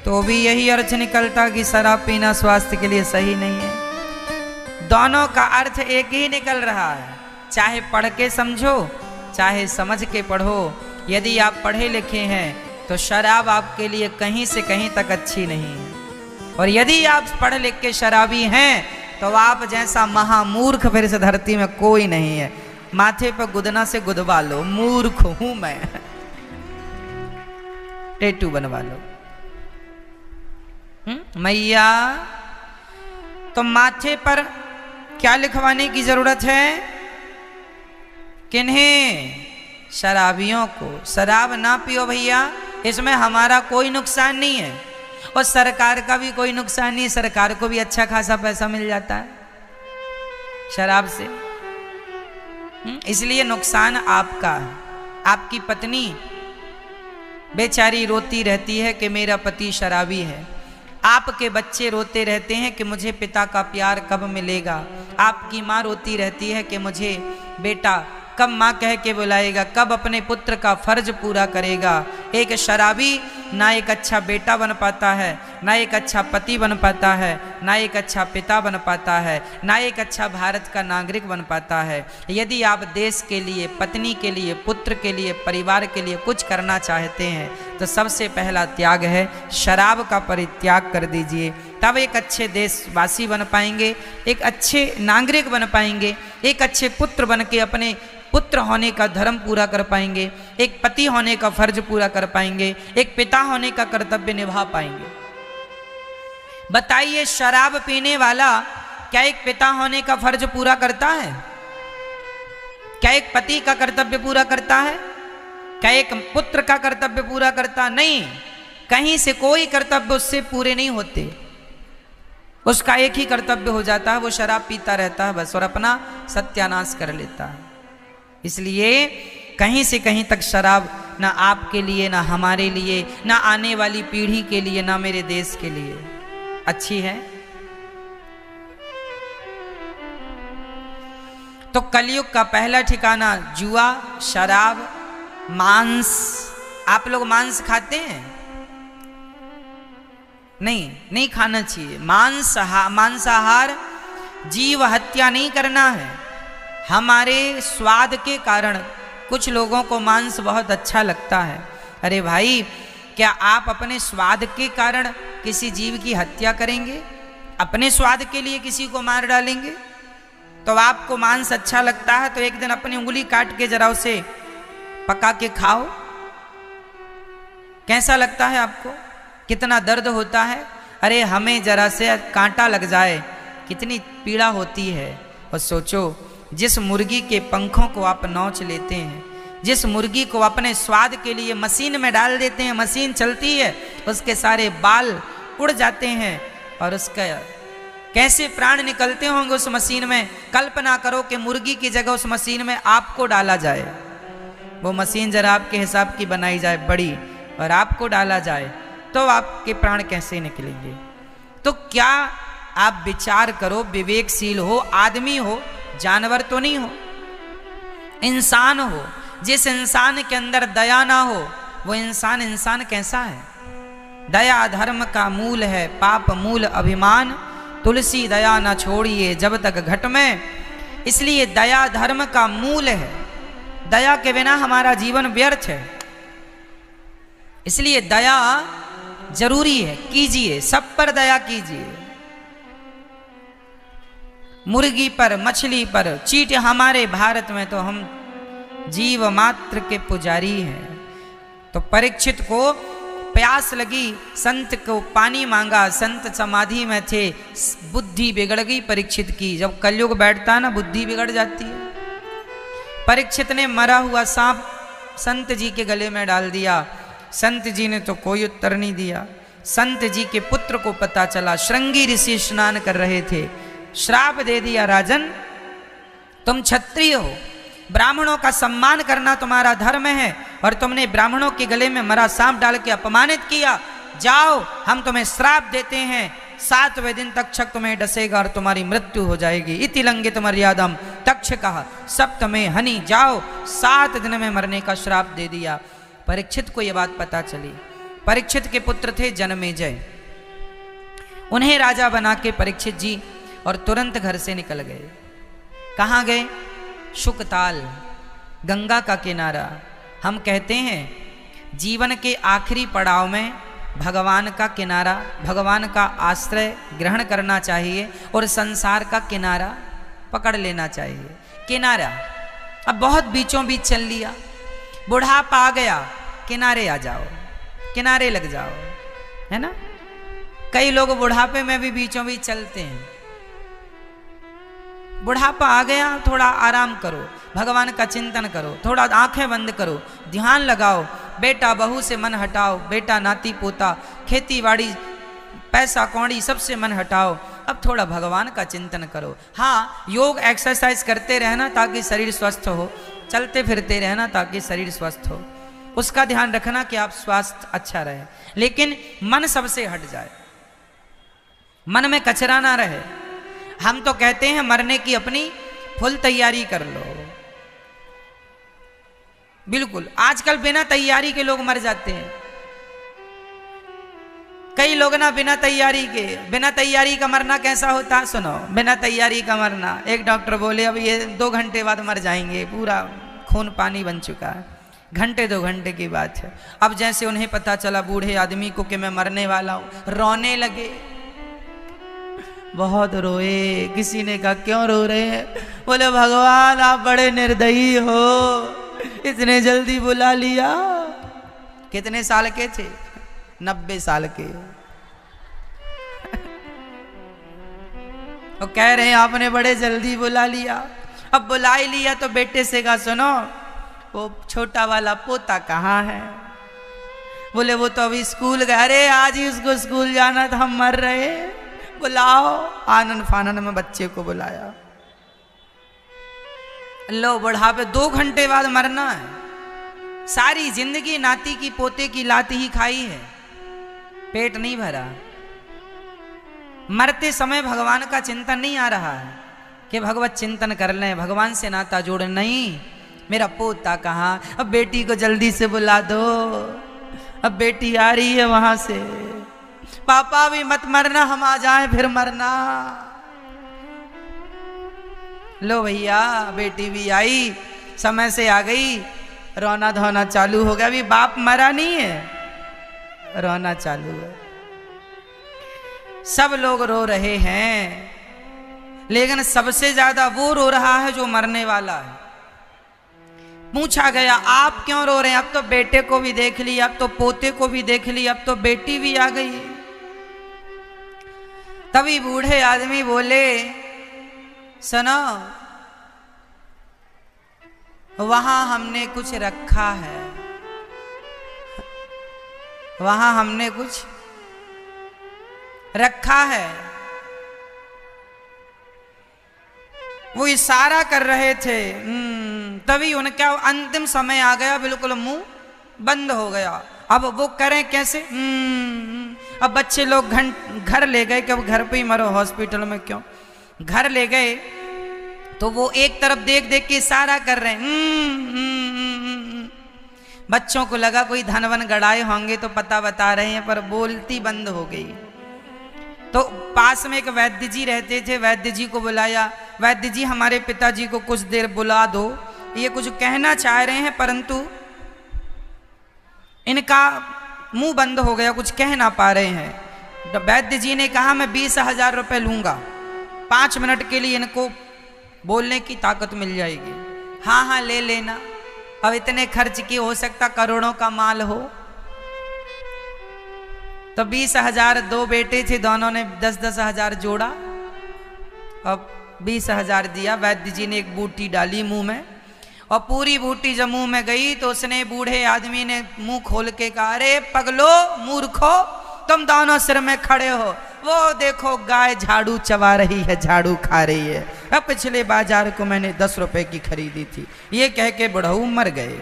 तो भी यही अर्थ निकलता कि शराब पीना स्वास्थ्य के लिए सही नहीं है। दोनों का अर्थ एक ही निकल रहा है, चाहे पढ़ के समझो चाहे समझ के पढ़ो। यदि आप पढ़े लिखे हैं तो शराब आपके लिए कहीं से कहीं तक अच्छी नहीं है, और यदि आप पढ़ लिख के शराबी हैं तो आप जैसा महामूर्ख फिर इस धरती में कोई नहीं है। माथे पर गुदना से गुदवा लो, मूर्ख हूं मैं, टैटू बनवा लो। मैया, तो माथे पर क्या लिखवाने की जरूरत है? किन्हें? शराबियों को। शराब ना पियो भैया, इसमें हमारा कोई नुकसान नहीं है, और सरकार का भी कोई नुकसान नहीं है। सरकार को भी अच्छा खासा पैसा मिल जाता है शराब से, इसलिए नुकसान आपका है। आपकी पत्नी बेचारी रोती रहती है कि मेरा पति शराबी है। आपके बच्चे रोते रहते हैं कि मुझे पिता का प्यार कब मिलेगा। आपकी माँ रोती रहती है कि मुझे बेटा कब माँ कह के बुलाएगा, कब अपने पुत्र का फर्ज पूरा करेगा। एक शराबी ना एक अच्छा बेटा बन पाता है, ना एक अच्छा पति बन पाता है, ना एक अच्छा पिता बन पाता है, ना एक अच्छा भारत का नागरिक बन पाता है। यदि आप देश के लिए, पत्नी के लिए, पुत्र के लिए, परिवार के लिए कुछ करना चाहते हैं तो सबसे पहला त्याग है शराब का परित्याग कर दीजिए। तब एक अच्छे देशवासी बन पाएंगे, एक अच्छे नागरिक बन पाएंगे, एक अच्छे पुत्र बन के अपने पुत्र होने का धर्म पूरा कर पाएंगे, एक पति होने का फर्ज पूरा कर पाएंगे, एक पिता होने का कर्तव्य निभा पाएंगे। बताइए, शराब पीने वाला क्या एक पिता होने का फर्ज पूरा करता है? क्या एक पति का कर्तव्य पूरा करता है? क्या एक पुत्र का कर्तव्य पूरा करता? नहीं, कहीं से कोई कर्तव्य उससे पूरे नहीं होते। उसका एक ही कर्तव्य हो जाता है, वो शराब पीता रहता है बस, और अपना सत्यानाश कर लेता है। इसलिए कहीं से कहीं तक शराब ना आपके लिए, ना हमारे लिए, ना आने वाली पीढ़ी के लिए, ना मेरे देश के लिए अच्छी है। तो कलयुग का पहला ठिकाना जुआ, शराब, मांस। आप लोग मांस खाते हैं? नहीं खाना चाहिए। मांसाहार जीव हत्या नहीं करना है। हमारे स्वाद के कारण कुछ लोगों को मांस बहुत अच्छा लगता है। अरे भाई, क्या आप अपने स्वाद के कारण किसी जीव की हत्या करेंगे? अपने स्वाद के लिए किसी को मार डालेंगे? तो आपको मांस अच्छा लगता है तो एक दिन अपनी उंगली काट के जरा उसे पका के खाओ। कैसा लगता है आपको? कितना दर्द होता है? अरे हमें जरा से कांटा लग जाए कितनी पीड़ा होती है। और सोचो, जिस मुर्गी के पंखों को आप नोच लेते हैं, जिस मुर्गी को अपने स्वाद के लिए मशीन में डाल देते हैं, मशीन चलती है, उसके सारे बाल उड़ जाते हैं और उसका कैसे प्राण निकलते होंगे उस मशीन में। कल्पना करो कि मुर्गी की जगह उस मशीन में आपको डाला जाए, वो मशीन जरा आपके हिसाब की बनाई जाए बड़ी, और आपको डाला जाए तो आपके प्राण कैसे निकलेंगे? तो क्या आप विचार करो, विवेकशील हो, आदमी हो, जानवर तो नहीं हो, इंसान हो। जिस इंसान के अंदर दया ना हो वो इंसान कैसा है? दया धर्म का मूल है, पाप मूल अभिमान, तुलसी दया न छोड़िए जब तक घट में। इसलिए दया धर्म का मूल है। दया के बिना हमारा जीवन व्यर्थ है। इसलिए दया जरूरी है, कीजिए, सब पर दया कीजिए। मुर्गी पर, मछली पर चींटी, हमारे भारत में तो हम जीव मात्र के पुजारी हैं। तो परीक्षित को प्यास लगी, संत को पानी मांगा, संत समाधि में थे, बुद्धि बिगड़ गई परीक्षित की। जब कलयुग बैठता है ना, बुद्धि बिगड़ जाती है। परीक्षित ने मरा हुआ सांप संत जी के गले में डाल दिया। संत जी ने तो कोई उत्तर नहीं दिया। संत जी के पुत्र को पता चला, श्रृंगी ऋषि स्नान कर रहे थे, श्राप दे दिया, राजन तुम क्षत्रिय हो, ब्राह्मणों का सम्मान करना तुम्हारा धर्म है, और तुमने ब्राह्मणों के गले में मरा सांप डाल के अपमानित किया। जाओ, हम तुम्हें श्राप देते हैं, 7वें दिन तक्षक तुम्हें डसेगा और तुम्हारी मृत्यु हो जाएगी। इति लंघित मर्यादम तक्षकः सप्तमे हनि, जाओ, 7 दिन में मरने का श्राप दे दिया। परीक्षित को यह बात पता चली। परीक्षित के पुत्र थे जनमेजय, उन्हें राजा बना के परीक्षित जी और तुरंत घर से निकल गए। कहाँ गए? शुकताल, गंगा का किनारा। हम कहते हैं जीवन के आखिरी पड़ाव में भगवान का किनारा, भगवान का आश्रय ग्रहण करना चाहिए और संसार का किनारा पकड़ लेना चाहिए। किनारा, अब बहुत बीचों बीच चल लिया, बुढ़ापा आ गया, किनारे आ जाओ, किनारे लग जाओ, है ना। कई लोग बुढ़ापे में भी बीचों बीच चलते हैं। बुढ़ापा आ गया, थोड़ा आराम करो, भगवान का चिंतन करो, थोड़ा आंखें बंद करो, ध्यान लगाओ, बेटा बहू से मन हटाओ, बेटा नाती पोता, खेती बाड़ी, पैसा कौड़ी, सबसे मन हटाओ, अब थोड़ा भगवान का चिंतन करो। हाँ, योग एक्सरसाइज करते रहना ताकि शरीर स्वस्थ हो, चलते फिरते रहना ताकि शरीर स्वस्थ हो, उसका ध्यान रखना कि आप स्वास्थ्य अच्छा रहे, लेकिन मन सबसे हट जाए, मन में कचरा ना रहे। हम तो कहते हैं मरने की अपनी फुल तैयारी कर लो। बिल्कुल, आजकल बिना तैयारी के लोग मर जाते हैं। कई लोग ना बिना तैयारी का मरना कैसा होता है सुनो। बिना तैयारी का मरना, एक डॉक्टर बोले अब ये 2 घंटे बाद मर जाएंगे, पूरा खून पानी बन चुका है, घंटे 2 घंटे की बात है। अब जैसे उन्हें पता चला बूढ़े आदमी को कि मैं मरने वाला हूं, रोने लगे, बहुत रोए। किसी ने कहा क्यों रो रहे हैं? बोले भगवान आप बड़े निर्दयी हो, इतने जल्दी बुला लिया। कितने साल के थे? 90 साल के। वो कह रहे हैं आपने बड़े जल्दी बुला लिया। अब बुला ही लिया तो बेटे से कहा सुनो वो छोटा वाला पोता कहाँ है? बोले वो तो अभी स्कूल गया। अरे आज ही उसको स्कूल जाना था, हम मर रहे, बुलाओ। आनंद फानन में बच्चे को बुलाया। लो बुढ़ापे 2 घंटे बाद मरना है। सारी जिंदगी नाती की पोते की लात ही खाई है, पेट नहीं भरा। मरते समय भगवान का चिंतन नहीं आ रहा है कि भगवत चिंतन कर लें, भगवान से नाता जोड़। नहीं, मेरा पोता कहाँ? अब बेटी को जल्दी से बुला दो, अब बेटी आ रही है वहां से, पापा भी मत मरना, हम आ जाएं फिर मरना। लो भैया, बेटी भी आई, समय से आ गई, रोना धोना चालू हो गया। अभी बाप मरा नहीं है, रोना चालू है। सब लोग रो रहे हैं, लेकिन सबसे ज्यादा वो रो रहा है जो मरने वाला है। पूछा गया आप क्यों रो रहे हैं? अब तो बेटे को भी देख लिया, अब तो पोते को भी देख लिया, अब तो बेटी भी आ गई। तभी बूढ़े आदमी बोले, सुनो, वहां हमने कुछ रखा है, वहां हमने कुछ रखा है। वो इशारा कर रहे थे, तभी उनका अंतिम समय आ गया, बिल्कुल मुंह बंद हो गया। अब वो करें कैसे? अब बच्चे लोग घर ले गए कि अब घर पे ही मरो, हॉस्पिटल में क्यों? घर ले गए तो वो एक तरफ देख देख के इशारा कर रहे हैं। बच्चों को लगा कोई धनवन गड़ाए होंगे तो पता बता रहे हैं, पर बोलती बंद हो गई। तो पास में एक वैद्य जी रहते थे, वैद्य जी को बुलाया। वैद्य जी, हमारे पिताजी को कुछ देर बुला दो, ये कुछ कहना चाह रहे हैं परंतु इनका मुंह बंद हो गया, कुछ कह ना पा रहे हैं। वैद्य जी ने कहा मैं 20,000 रुपये लूंगा, 5 मिनट के लिए इनको बोलने की ताकत मिल जाएगी। हाँ हाँ ले लेना। अब इतने खर्च की, हो सकता करोड़ों का माल हो। तो 20,000, 2 बेटे थे, दोनों ने 10-10 हजार जोड़ा। अब 20,000 दिया। वैद्य जी ने एक बूटी डाली मुंह में, और पूरी बूटी जब मुंह में गई तो उसने, बूढ़े आदमी ने मुंह खोल के कहा, अरे पगलो, मूर्खो, तुम दोनों सिर में खड़े हो, वो देखो गाय झाड़ू चबा रही है, झाड़ू खा रही है। अब पिछले बाजार को मैंने 10 रुपए की खरीदी थी। ये कह के बुढ़ऊ मर गए।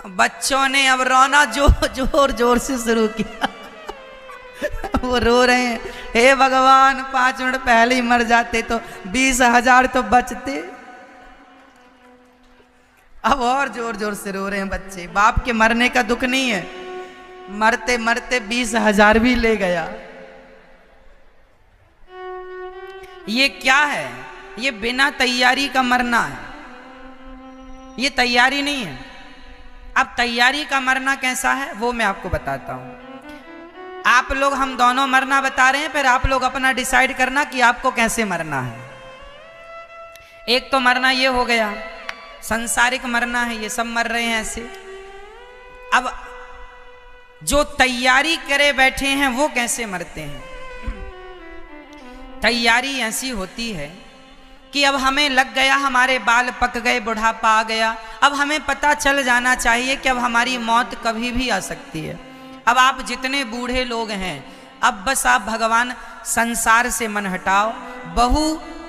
बच्चों ने अब रोना जोर जोर से शुरू किया। वो रो रहे हैं, हे भगवान, 5 मिनट पहले ही मर जाते तो 20,000 तो बचते। अब और जोर जोर से रो रहे हैं बच्चे। बाप के मरने का दुख नहीं है, मरते मरते 20,000 भी ले गया। ये क्या है? ये बिना तैयारी का मरना है, ये तैयारी नहीं है। अब तैयारी का मरना कैसा है वो मैं आपको बताता हूं। आप लोग, हम दोनों मरना बता रहे हैं, फिर आप लोग अपना डिसाइड करना कि आपको कैसे मरना है। एक तो मरना ये हो गया, संसारिक मरना है, ये सब मर रहे हैं ऐसे। अब जो तैयारी करे बैठे हैं वो कैसे मरते हैं? तैयारी ऐसी होती है कि अब हमें लग गया, हमारे बाल पक गए, बुढ़ापा आ गया, अब हमें पता चल जाना चाहिए कि अब हमारी मौत कभी भी आ सकती है। अब आप जितने बूढ़े लोग हैं, अब बस आप भगवान संसार से मन हटाओ।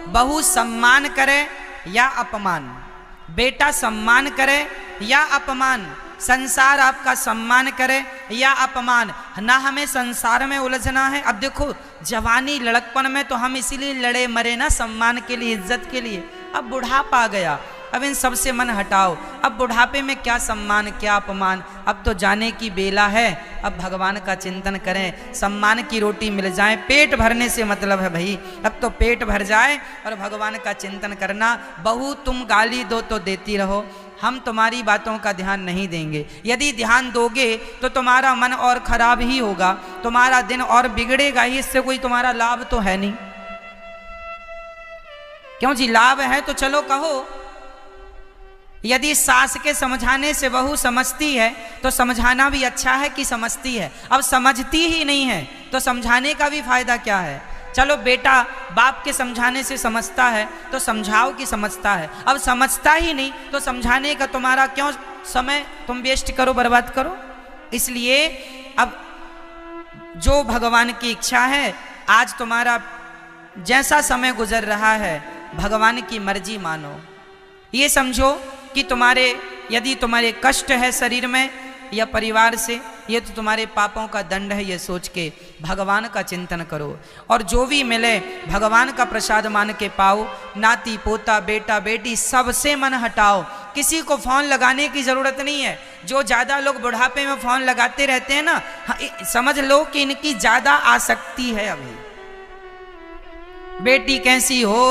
बहू सम्मान करे या अपमान, बेटा सम्मान करे या अपमान, संसार आपका सम्मान करे या अपमान, ना हमें संसार में उलझना है। अब देखो, जवानी लड़कपन में तो हम इसीलिए लड़े मरे ना, सम्मान के लिए, इज्जत के लिए। अब बुढ़ापा आ गया, अब इन सब से मन हटाओ। अब बुढ़ापे में क्या सम्मान, क्या अपमान, अब तो जाने की बेला है। अब भगवान का चिंतन करें, सम्मान की रोटी मिल जाए, पेट भरने से मतलब है भाई। अब तो पेट भर जाए और भगवान का चिंतन करना। बहू तुम गाली दो तो देती रहो, हम तुम्हारी बातों का ध्यान नहीं देंगे। यदि ध्यान दोगे तो तुम्हारा मन और खराब ही होगा, तुम्हारा दिन और बिगड़ेगा ही, इससे कोई तुम्हारा लाभ तो है नहीं। क्यों जी? लाभ है तो चलो कहो। यदि सास के समझाने से बहू समझती है तो समझाना भी अच्छा है कि समझती है। अब समझती ही नहीं है तो समझाने का भी फायदा क्या है? चलो बेटा बाप के समझाने से समझता है तो समझाओ कि समझता है। अब समझता ही नहीं तो समझाने का तुम्हारा क्यों समय तुम वेस्ट करो, बर्बाद करो। इसलिए अब जो भगवान की इच्छा है, आज तुम्हारा जैसा समय गुजर रहा है, भगवान की मर्जी मानो। ये समझो कि यदि तुम्हारे कष्ट है शरीर में या परिवार से, ये तो तुम्हारे पापों का दंड है, ये सोच के भगवान का चिंतन करो। और जो भी मिले भगवान का प्रसाद मान के पाओ। नाती पोता बेटा बेटी सबसे मन हटाओ, किसी को फोन लगाने की जरूरत नहीं है। जो ज्यादा लोग बुढ़ापे में फोन लगाते रहते हैं ना, समझ लो कि इनकी ज्यादा आसक्ति है। अभी बेटी कैसी हो,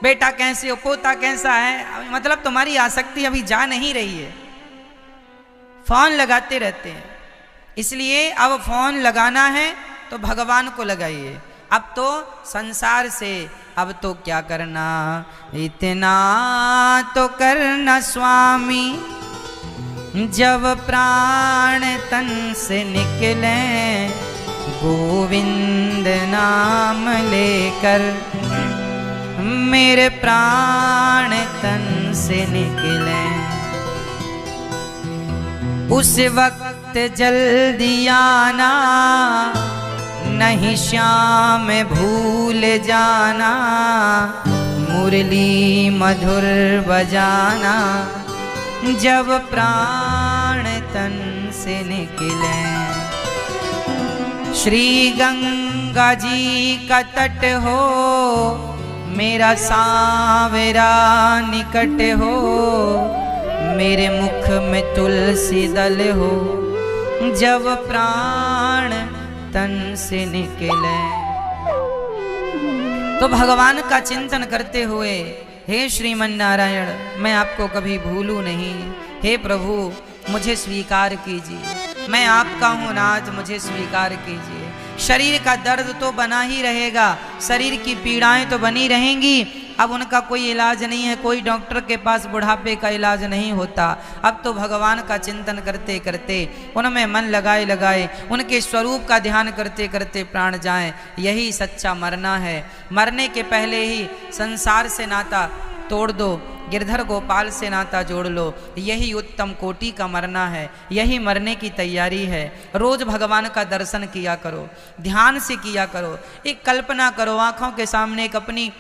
बेटा कैसे हो, पोता कैसा है, मतलब तुम्हारी आसक्ति अभी जा नहीं रही है, फोन लगाते रहते हैं। इसलिए अब फोन लगाना है तो भगवान को लगाइए। अब तो संसार से अब तो क्या करना, इतना तो करना स्वामी, जब प्राण तन से निकले गोविंद नाम लेकर, मेरे प्राण तन से निकले, उस वक्त जल्दी आना, नहीं श्याम भूल जाना, मुरली मधुर बजाना, जब प्राण तन से निकले। श्री गंगा जी का तट हो, मेरा सांवरा निकट हो, मेरे मुख में तुलसी दल हो, जब प्राण तन से निकले। तो भगवान का चिंतन करते हुए, हे श्रीमन नारायण, मैं आपको कभी भूलूं नहीं, हे प्रभु मुझे स्वीकार कीजिए, मैं आपका हूं नाथ, मुझे स्वीकार कीजिए। शरीर का दर्द तो बना ही रहेगा, शरीर की पीड़ाएं तो बनी रहेंगी, अब उनका कोई इलाज नहीं है, कोई डॉक्टर के पास बुढ़ापे का इलाज नहीं होता। अब तो भगवान का चिंतन करते करते, उनमें मन लगाए लगाए, उनके स्वरूप का ध्यान करते करते प्राण जाएं, यही सच्चा मरना है। मरने के पहले ही संसार से नाता तोड़ दो, गिरधर गोपाल से नाता जोड़ लो, यही उत्तम कोटि का मरना है, यही मरने की तैयारी है। रोज भगवान का दर्शन किया करो, ध्यान से किया करो, एक कल्पना करो, आंखों के सामने एक अपनी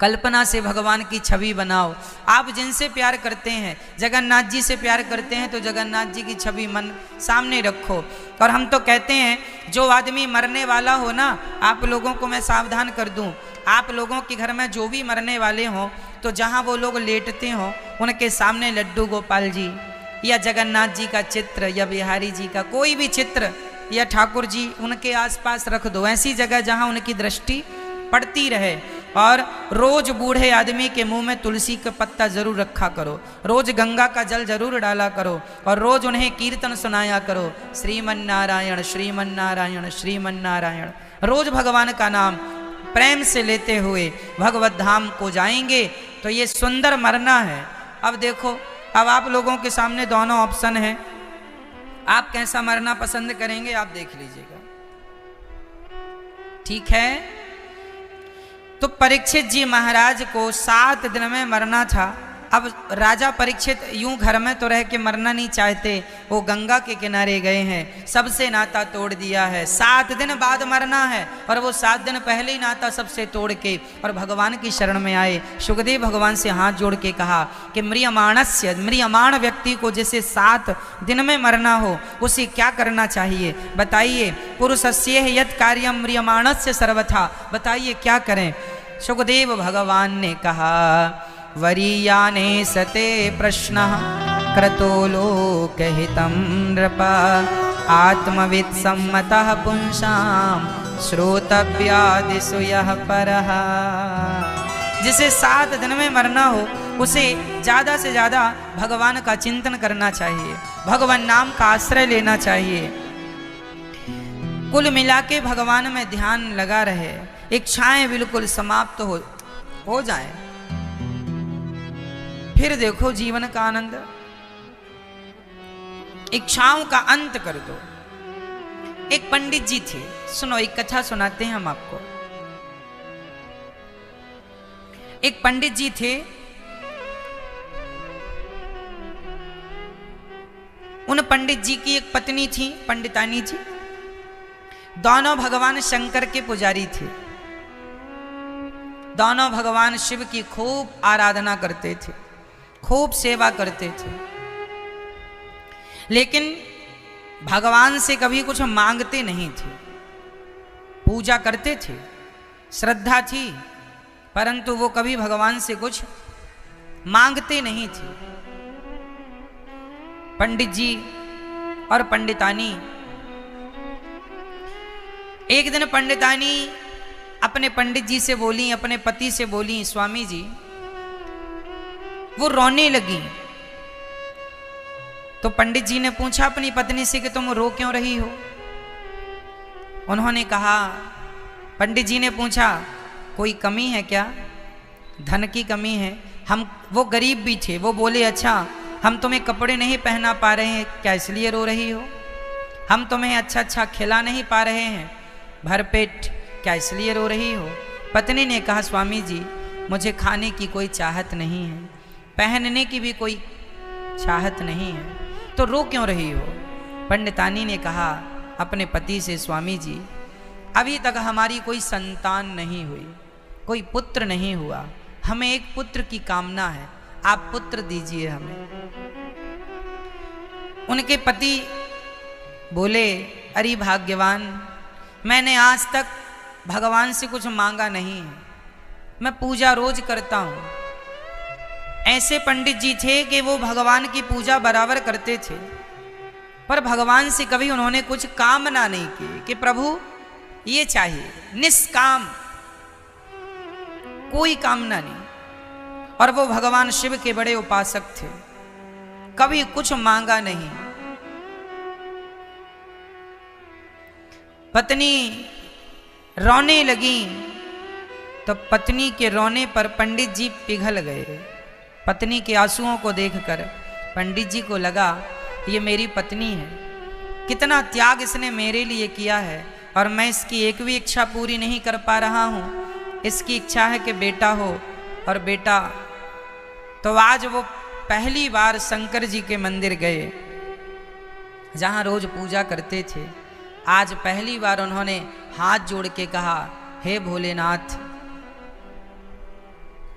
कल्पना से भगवान की छवि बनाओ। आप जिनसे प्यार करते हैं, जगन्नाथ जी से प्यार करते हैं, तो जगन्नाथ जी की छवि मन सामने रखो। और हम तो कहते हैं जो आदमी मरने वाला हो ना, आप लोगों को मैं सावधान कर दूं, आप लोगों के घर में जो भी मरने वाले हों, तो जहां वो लोग लेटते हों, उनके सामने लड्डू गोपाल जी या जगन्नाथ जी का चित्र या बिहारी जी का कोई भी चित्र या ठाकुर जी उनके आसपास रख दो, ऐसी जगह जहां उनकी दृष्टि पड़ती रहे। और रोज बूढ़े आदमी के मुंह में तुलसी का पत्ता जरूर रखा करो, रोज गंगा का जल जरूर डाला करो, और रोज उन्हें कीर्तन सुनाया करो, श्रीमन नारायण श्रीमन नारायण श्रीमन नारायण। रोज भगवान का नाम प्रेम से लेते हुए भगवत धाम को जाएंगे, तो ये सुंदर मरना है। अब देखो, अब आप लोगों के सामने दोनों ऑप्शन हैं, आप कैसा मरना पसंद करेंगे आप देख लीजिएगा, ठीक है। तो परीक्षित जी महाराज को 7 दिन में मरना था। अब राजा परीक्षित यूं घर में तो रह के मरना नहीं चाहते, वो गंगा के किनारे गए हैं, सबसे नाता तोड़ दिया है, 7 दिन बाद मरना है, और वो 7 दिन पहले ही नाता सबसे तोड़ के और भगवान की शरण में आए। सुखदेव भगवान से हाथ जोड़ के कहा कि म्रियमाण व्यक्ति को जैसे 7 दिन में मरना हो, उसे क्या करना चाहिए बताइए। पुरुषस्य यत् कार्यम म्रियमाणस्य सर्वथा, बताइए क्या करें। सुखदेव भगवान ने कहा, वरीयाने सते प्रश्नः क्रतो लोकहितं नृप, आत्मवित् सम्मतः पुंसां श्रोतव्यादिषु यः परः। जिसे 7 दिन में मरना हो, उसे ज़्यादा से ज़्यादा भगवान का चिंतन करना चाहिए, भगवान नाम का आश्रय लेना चाहिए। कुल मिला के भगवान में ध्यान लगा रहे, इच्छाएं बिल्कुल समाप्त हो जाए, फिर देखो जीवन का आनंद। इच्छाओं का अंत कर दो। एक पंडित जी थे, सुनो एक कथा सुनाते हैं हम आपको। एक पंडित जी थे, उन पंडित जी की एक पत्नी थी, पंडितानी जी। दोनों भगवान शंकर के पुजारी थे, दोनों भगवान शिव की खूब आराधना करते थे, खूब सेवा करते थे, लेकिन भगवान से कभी कुछ मांगते नहीं थे। पूजा करते थे, श्रद्धा थी, परंतु वो कभी भगवान से कुछ मांगते नहीं थे। पंडित जी और पंडितानी, एक दिन पंडितानी अपने पंडित जी से बोली, अपने पति से बोली, स्वामी जी, वो रोने लगी। तो पंडित जी ने पूछा अपनी पत्नी से कि तुम रो क्यों रही हो? उन्होंने कहा, पंडित जी ने पूछा, कोई कमी है क्या? धन की कमी है? वो गरीब भी थे। वो बोले, अच्छा हम तुम्हें कपड़े नहीं पहना पा रहे हैं, क्या इसलिए रो रही हो? हम तुम्हें अच्छा अच्छा खिला नहीं पा रहे हैं भरपेट, क्या इसलिए रो रही हो? पत्नी ने कहा, स्वामी जी, मुझे खाने की कोई चाहत नहीं है, पहनने की भी कोई चाहत नहीं है, तो रो क्यों रही हो? पंडितानी ने कहा अपने पति से, स्वामी जी, अभी तक हमारी कोई संतान नहीं हुई, कोई पुत्र नहीं हुआ, हमें एक पुत्र की कामना है, आप पुत्र दीजिए हमें। उनके पति बोले, अरे भाग्यवान, मैंने आज तक भगवान से कुछ मांगा नहीं है, मैं पूजा रोज करता हूं। ऐसे पंडित जी थे कि वो भगवान की पूजा बराबर करते थे, पर भगवान से कभी उन्होंने कुछ कामना नहीं की कि प्रभु ये चाहिए, निष्काम, कोई कामना नहीं। और वो भगवान शिव के बड़े उपासक थे, कभी कुछ मांगा नहीं। पत्नी रोने लगी तो पत्नी के रोने पर पंडित जी पिघल गए। पत्नी के आंसुओं को देखकर पंडित जी को लगा, ये मेरी पत्नी है, कितना त्याग इसने मेरे लिए किया है, और मैं इसकी एक भी इच्छा पूरी नहीं कर पा रहा हूँ। इसकी इच्छा है कि बेटा हो, और बेटा, तो आज वो पहली बार शंकर जी के मंदिर गए, जहाँ रोज पूजा करते थे। आज पहली बार उन्होंने हाथ जोड़ के कहा, हे भोलेनाथ,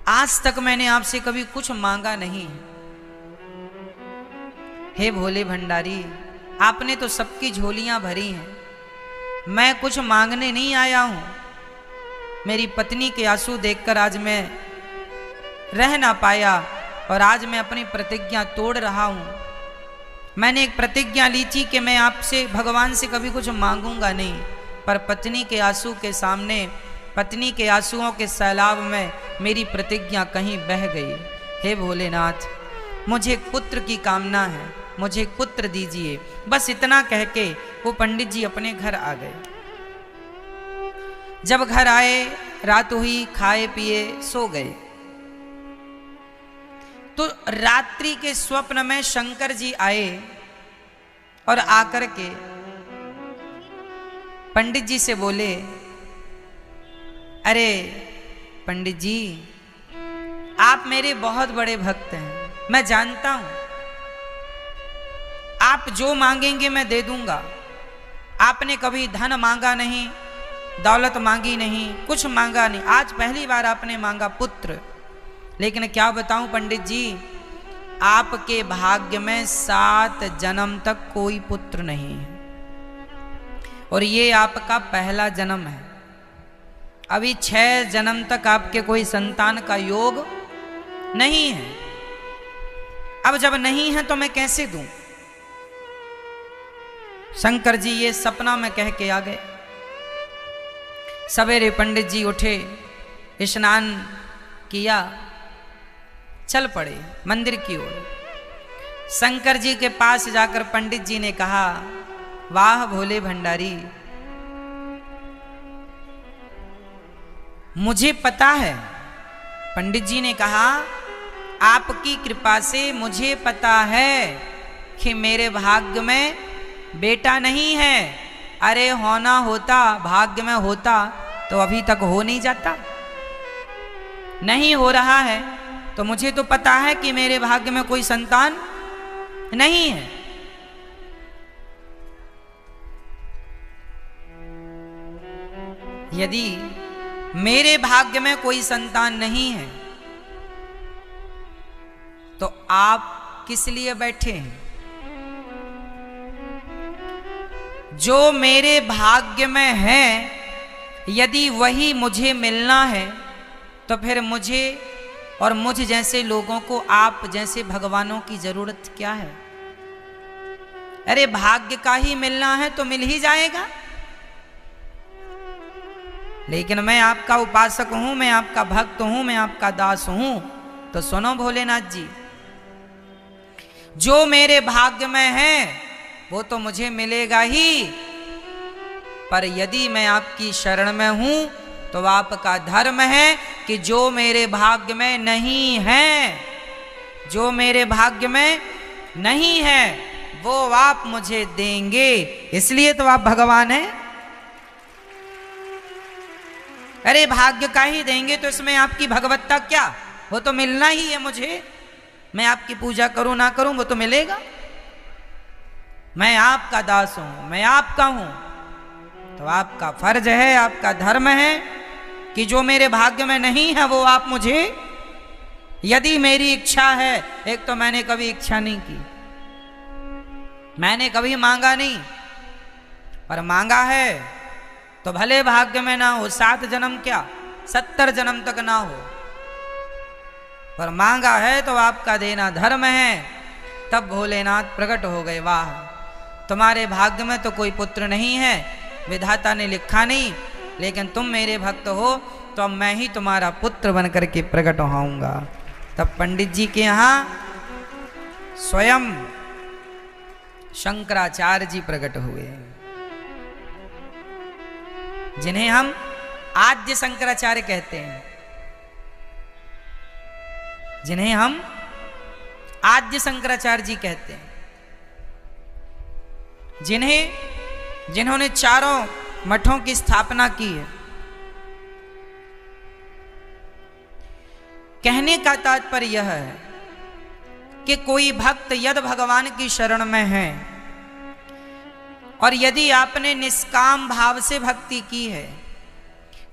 आज तक मैंने आपसे कभी कुछ मांगा नहीं, हे भोले भंडारी, आपने तो सबकी झोलियां भरी हैं, मैं कुछ मांगने नहीं आया हूं। मेरी पत्नी के आंसू देखकर आज मैं रह ना पाया, और आज मैं अपनी प्रतिज्ञा तोड़ रहा हूं। मैंने एक प्रतिज्ञा ली थी कि मैं आपसे, भगवान से कभी कुछ मांगूंगा नहीं, पर पत्नी के आंसू के सामने, पत्नी के आंसुओं के सैलाब में मेरी प्रतिज्ञा कहीं बह गई। हे भोलेनाथ, मुझे पुत्र की कामना है, मुझे पुत्र दीजिए। बस इतना कह के वो पंडित जी अपने घर आ गए। जब घर आए, रात हुई, खाए पिए सो गए। तो रात्रि के स्वप्न में शंकर जी आए और आकर के पंडित जी से बोले, अरे पंडित जी, आप मेरे बहुत बड़े भक्त हैं, मैं जानता हूं, आप जो मांगेंगे मैं दे दूंगा। आपने कभी धन मांगा नहीं, दौलत मांगी नहीं, कुछ मांगा नहीं, आज पहली बार आपने मांगा पुत्र। लेकिन क्या बताऊं पंडित जी, आपके भाग्य में 7 जन्म तक कोई पुत्र नहीं है, और ये आपका पहला जन्म है। अभी 6 जन्म तक आपके कोई संतान का योग नहीं है। अब जब नहीं है तो मैं कैसे दूं? शंकर जी ये सपना में कह के आ गए। सवेरे पंडित जी उठे, स्नान किया, चल पड़े मंदिर की ओर। शंकर जी के पास जाकर पंडित जी ने कहा, वाह भोले भंडारी, मुझे पता है। पंडित जी ने कहा, आपकी कृपा से मुझे पता है कि मेरे भाग्य में बेटा नहीं है। अरे होना होता, भाग्य में होता तो अभी तक हो नहीं जाता। नहीं हो रहा है तो मुझे तो पता है कि मेरे भाग्य में कोई संतान नहीं है। यदि मेरे भाग्य में कोई संतान नहीं है तो आप किस लिए बैठे हैं? जो मेरे भाग्य में है, यदि वही मुझे मिलना है तो फिर मुझे और मुझ जैसे लोगों को आप जैसे भगवानों की जरूरत क्या है? अरे भाग्य का ही मिलना है तो मिल ही जाएगा। लेकिन मैं आपका उपासक हूं, मैं आपका भक्त हूं, मैं आपका दास हूं। तो सुनो भोलेनाथ जी, जो मेरे भाग्य में है वो तो मुझे मिलेगा ही, पर यदि मैं आपकी शरण में हूं तो आपका धर्म है कि जो मेरे भाग्य में नहीं है, जो मेरे भाग्य में नहीं है वो आप मुझे देंगे। इसलिए तो आप भगवान हैं। अरे भाग्य का ही देंगे तो इसमें आपकी भगवत्ता क्या? वो तो मिलना ही है मुझे। मैं आपकी पूजा करूं ना करूं वो तो मिलेगा। मैं आपका दास हूं, मैं आपका हूं, तो आपका फर्ज है, आपका धर्म है कि जो मेरे भाग्य में नहीं है वो आप मुझे, यदि मेरी इच्छा है। एक तो मैंने कभी इच्छा नहीं की, मैंने कभी मांगा नहीं, पर मांगा है तो भले भाग्य में ना हो, 7 जन्म क्या 70 जन्म तक ना हो, पर मांगा है तो आपका देना धर्म है। तब भोलेनाथ प्रकट हो गए। वाह, तुम्हारे भाग्य में तो कोई पुत्र नहीं है, विधाता ने लिखा नहीं, लेकिन तुम मेरे भक्त हो तो अब मैं ही तुम्हारा पुत्र बन करके प्रकट होऊंगा। तब पंडित जी के यहाँ स्वयं शंकराचार्य जी प्रकट हुए, जिन्हें हम आद्य शंकराचार्य कहते हैं, जिन्हें हम आद्य शंकराचार्य जी कहते हैं, जिन्होंने चारों मठों की स्थापना की है। कहने का तात्पर्य यह है कि कोई भक्त यदि भगवान की शरण में है और यदि आपने निष्काम भाव से भक्ति की है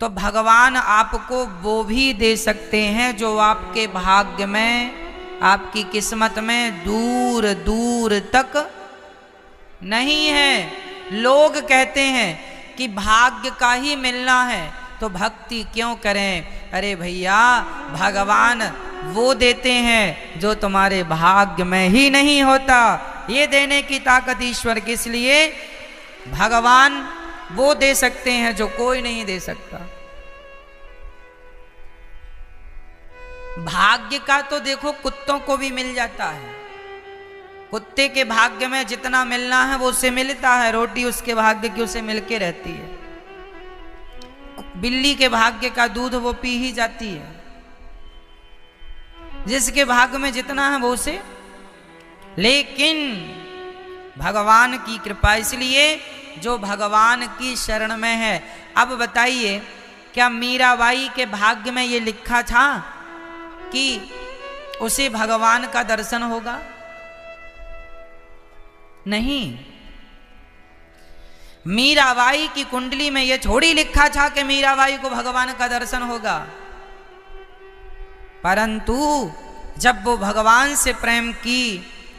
तो भगवान आपको वो भी दे सकते हैं जो आपके भाग्य में, आपकी किस्मत में दूर दूर तक नहीं है। लोग कहते हैं कि भाग्य का ही मिलना है तो भक्ति क्यों करें? अरे भैया, भगवान वो देते हैं जो तुम्हारे भाग्य में ही नहीं होता। ये देने की ताकत ईश्वर की, इसलिए भगवान वो दे सकते हैं जो कोई नहीं दे सकता। भाग्य का तो देखो कुत्तों को भी मिल जाता है। कुत्ते के भाग्य में जितना मिलना है वो उसे मिलता है, रोटी उसके भाग्य की उसे मिलके रहती है। बिल्ली के भाग्य का दूध वो पी ही जाती है। जिसके भाग्य में जितना है वो उसे, लेकिन भगवान की कृपा, इसलिए जो भगवान की शरण में है। अब बताइए, क्या मीराबाई के भाग्य में ये लिखा था कि उसे भगवान का दर्शन होगा? नहीं। मीराबाई की कुंडली में यह थोड़ी लिखा था कि मीराबाई को भगवान का दर्शन होगा, परंतु जब वो भगवान से प्रेम की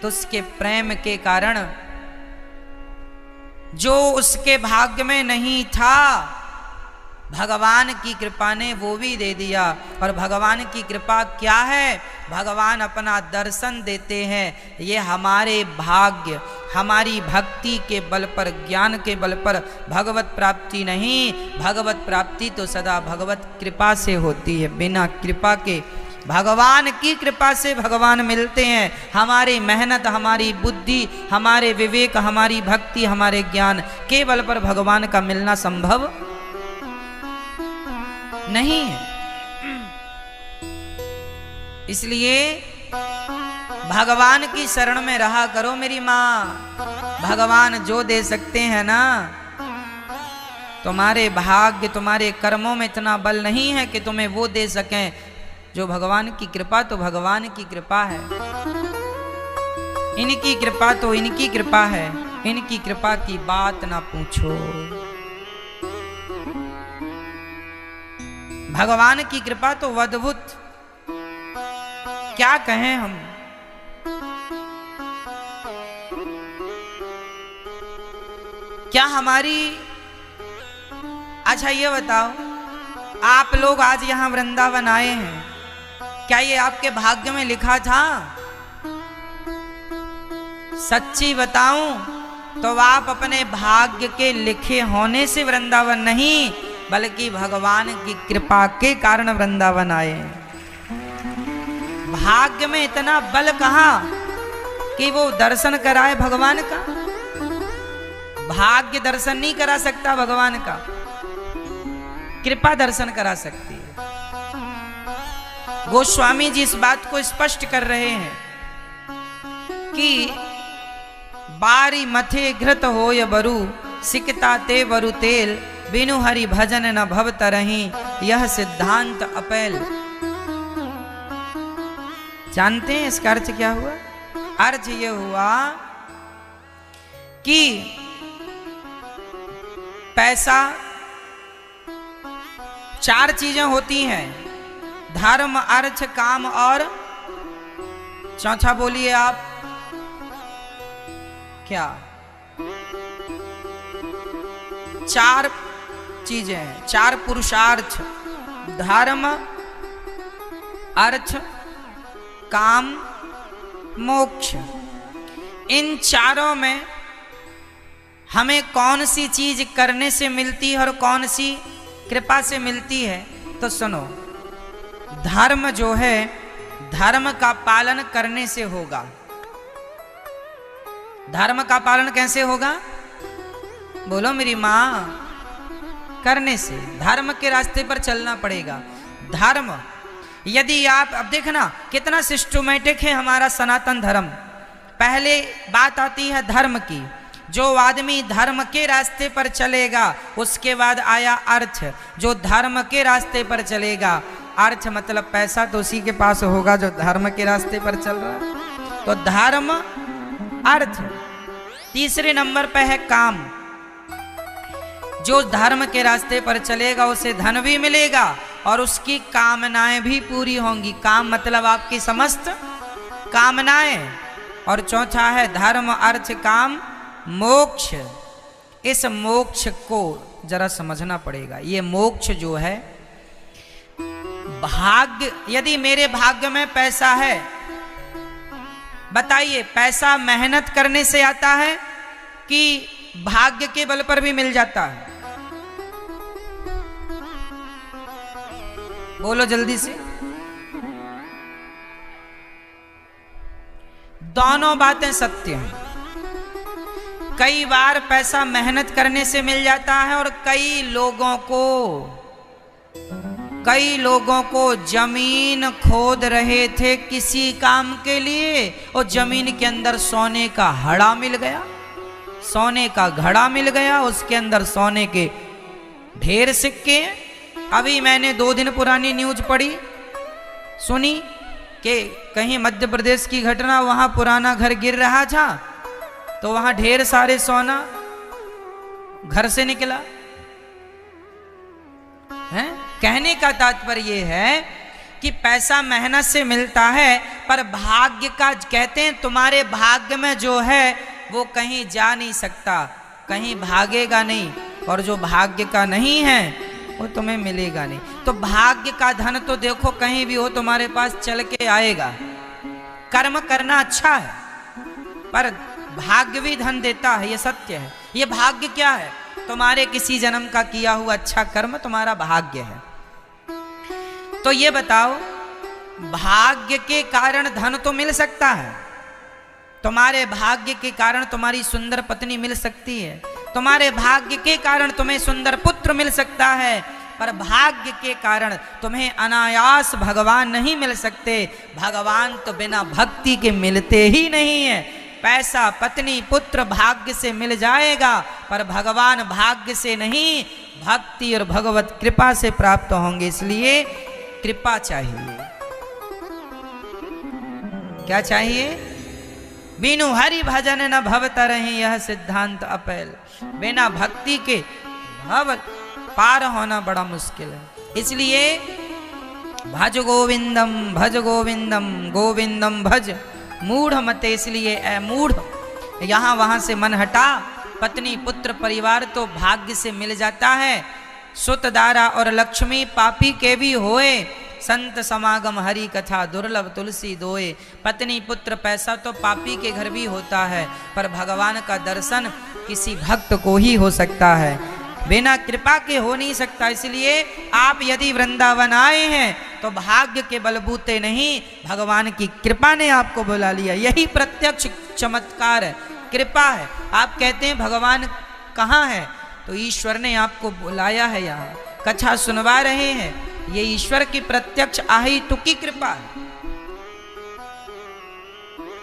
तो उसके प्रेम के कारण जो उसके भाग्य में नहीं था, भगवान की कृपा ने वो भी दे दिया। और भगवान की कृपा क्या है? भगवान अपना दर्शन देते हैं। ये हमारे भाग्य, हमारी भक्ति के बल पर, ज्ञान के बल पर भगवत प्राप्ति नहीं। भगवत प्राप्ति तो सदा भगवत कृपा से होती है। बिना कृपा के, भगवान की कृपा से भगवान मिलते हैं। हमारी मेहनत, हमारी बुद्धि, हमारे विवेक, हमारी भक्ति, हमारे ज्ञान के बल पर भगवान का मिलना संभव नहीं है। इसलिए भगवान की शरण में रहा करो मेरी माँ। भगवान जो दे सकते हैं ना, तुम्हारे भाग्य, तुम्हारे कर्मों में इतना बल नहीं है कि तुम्हें वो दे सकें। जो भगवान की कृपा तो भगवान की कृपा है। इनकी कृपा तो इनकी कृपा है। इनकी कृपा की बात ना पूछो। भगवान की कृपा तो अद्भुत, क्या कहें हम। क्या हमारी, अच्छा ये बताओ, आप लोग आज यहां वृंदावन आए हैं क्या ये आपके भाग्य में लिखा था? सच्ची बताऊं तो आप अपने भाग्य के लिखे होने से वृंदावन नहीं, बल्कि भगवान की कृपा के कारण वृंदावन आए। भाग्य में इतना बल कहाँ कि वो दर्शन कराए भगवान का? भाग्य दर्शन नहीं करा सकता भगवान का, कृपा दर्शन करा सकती है। गोस्वामी जी इस बात को स्पष्ट कर रहे हैं कि बारी मथे घृत होय बरु, सिकता ते बरु तेल, बिनु हरि भजन न भव तरही, यह सिद्धांत अपैल। जानते हैं इसका अर्थ क्या हुआ? अर्थ ये हुआ कि पैसा, चार चीजें होती हैं, धर्म अर्थ काम और चौथा बोलिए आप क्या? चार चीजें हैं, चार पुरुषार्थ, धर्म अर्थ काम मोक्ष। इन चारों में हमें कौन सी चीज करने से मिलती है और कौन सी कृपा से मिलती है? तो सुनो, धर्म जो है धर्म का पालन करने से होगा। धर्म का पालन कैसे होगा? बोलो मेरी माँ। करने से, धर्म के रास्ते पर चलना पड़ेगा। धर्म यदि आप, अब देखना कितना सिस्टमैटिक है हमारा सनातन धर्म। पहले बात आती है धर्म की, जो आदमी धर्म के रास्ते पर चलेगा, उसके बाद आया अर्थ, जो धर्म के रास्ते पर चलेगा। अर्थ मतलब पैसा तो उसी के पास होगा जो धर्म के रास्ते पर चल रहा है। तो धर्म अर्थ। तीसरे नंबर पे है काम। जो धर्म के रास्ते पर चलेगा उसे धन भी मिलेगा और उसकी कामनाएं भी पूरी होंगी। काम मतलब आपकी समस्त कामनाएं। और चौथा है धर्म अर्थ काम मोक्ष। इस मोक्ष को जरा समझना पड़ेगा। ये मोक्ष जो है, भाग्य, यदि मेरे भाग्य में पैसा है, बताइए पैसा मेहनत करने से आता है कि भाग्य के बल पर भी मिल जाता है? बोलो जल्दी से। दोनों बातें सत्य हैं। कई बार पैसा मेहनत करने से मिल जाता है और कई लोगों को जमीन खोद रहे थे किसी काम के लिए और जमीन के अंदर सोने का हड़ा मिल गया, सोने का घड़ा मिल गया, उसके अंदर सोने के ढेर सिक्के। अभी मैंने 2 दिन पुरानी न्यूज पढ़ी, सुनी कि कहीं मध्य प्रदेश की घटना, वहां पुराना घर गिर रहा था तो वहां ढेर सारे सोना घर से निकला है। कहने का तात्पर्य यह है कि पैसा मेहनत से मिलता है, पर भाग्य का, कहते हैं तुम्हारे भाग्य में जो है वो कहीं जा नहीं सकता, कहीं भागेगा नहीं, और जो भाग्य का नहीं है वो तुम्हें मिलेगा नहीं। तो भाग्य का धन तो देखो कहीं भी हो तुम्हारे पास चल के आएगा। कर्म करना अच्छा है, पर भाग्य भी धन देता है, ये सत्य है। ये भाग्य क्या है? तुम्हारे किसी जन्म का किया हुआ अच्छा कर्म तुम्हारा भाग्य है। तो ये बताओ, भाग्य के कारण धन तो मिल सकता है, तुम्हारे भाग्य के कारण तुम्हारी सुंदर पत्नी मिल सकती है, तुम्हारे भाग्य के कारण तुम्हें सुंदर पुत्र मिल सकता है, पर भाग्य के कारण तुम्हें अनायास भगवान नहीं मिल सकते। भगवान तो बिना भक्ति के मिलते ही नहीं है। पैसा, पत्नी, पुत्र भाग्य से मिल जाएगा, पर भगवान भाग्य से नहीं, भक्ति और भगवत कृपा से प्राप्त होंगे। इसलिए कृपा चाहिए। क्या चाहिए? बिनु हरि भजन न भव तरहि, यह सिद्धांत अपैल। बिना भक्ति के भव पार होना बड़ा मुश्किल है। इसलिए भज गोविंदम, भज गोविंदम, गोविंदम भज मूढ़ मते। इसलिए ऐ मूढ़, यहाँ वहाँ से मन हटा। पत्नी, पुत्र, परिवार तो भाग्य से मिल जाता है। सुत, दारा और लक्ष्मी पापी के भी होए, संत समागम हरि कथा दुर्लभ तुलसी दोए। पत्नी पुत्र पैसा तो पापी के घर भी होता है, पर भगवान का दर्शन किसी भक्त को ही हो सकता है, बिना कृपा के हो नहीं सकता। इसलिए आप यदि वृंदावन आए हैं तो भाग्य के बलबूते नहीं, भगवान की कृपा ने आपको बुला लिया। यही प्रत्यक्ष चमत्कार है, कृपा है। आप कहते हैं भगवान कहाँ है, तो ईश्वर ने आपको बुलाया है, यहाँ कथा सुनवा रहे हैं। ये ईश्वर की प्रत्यक्ष आही तुकी कृपा है।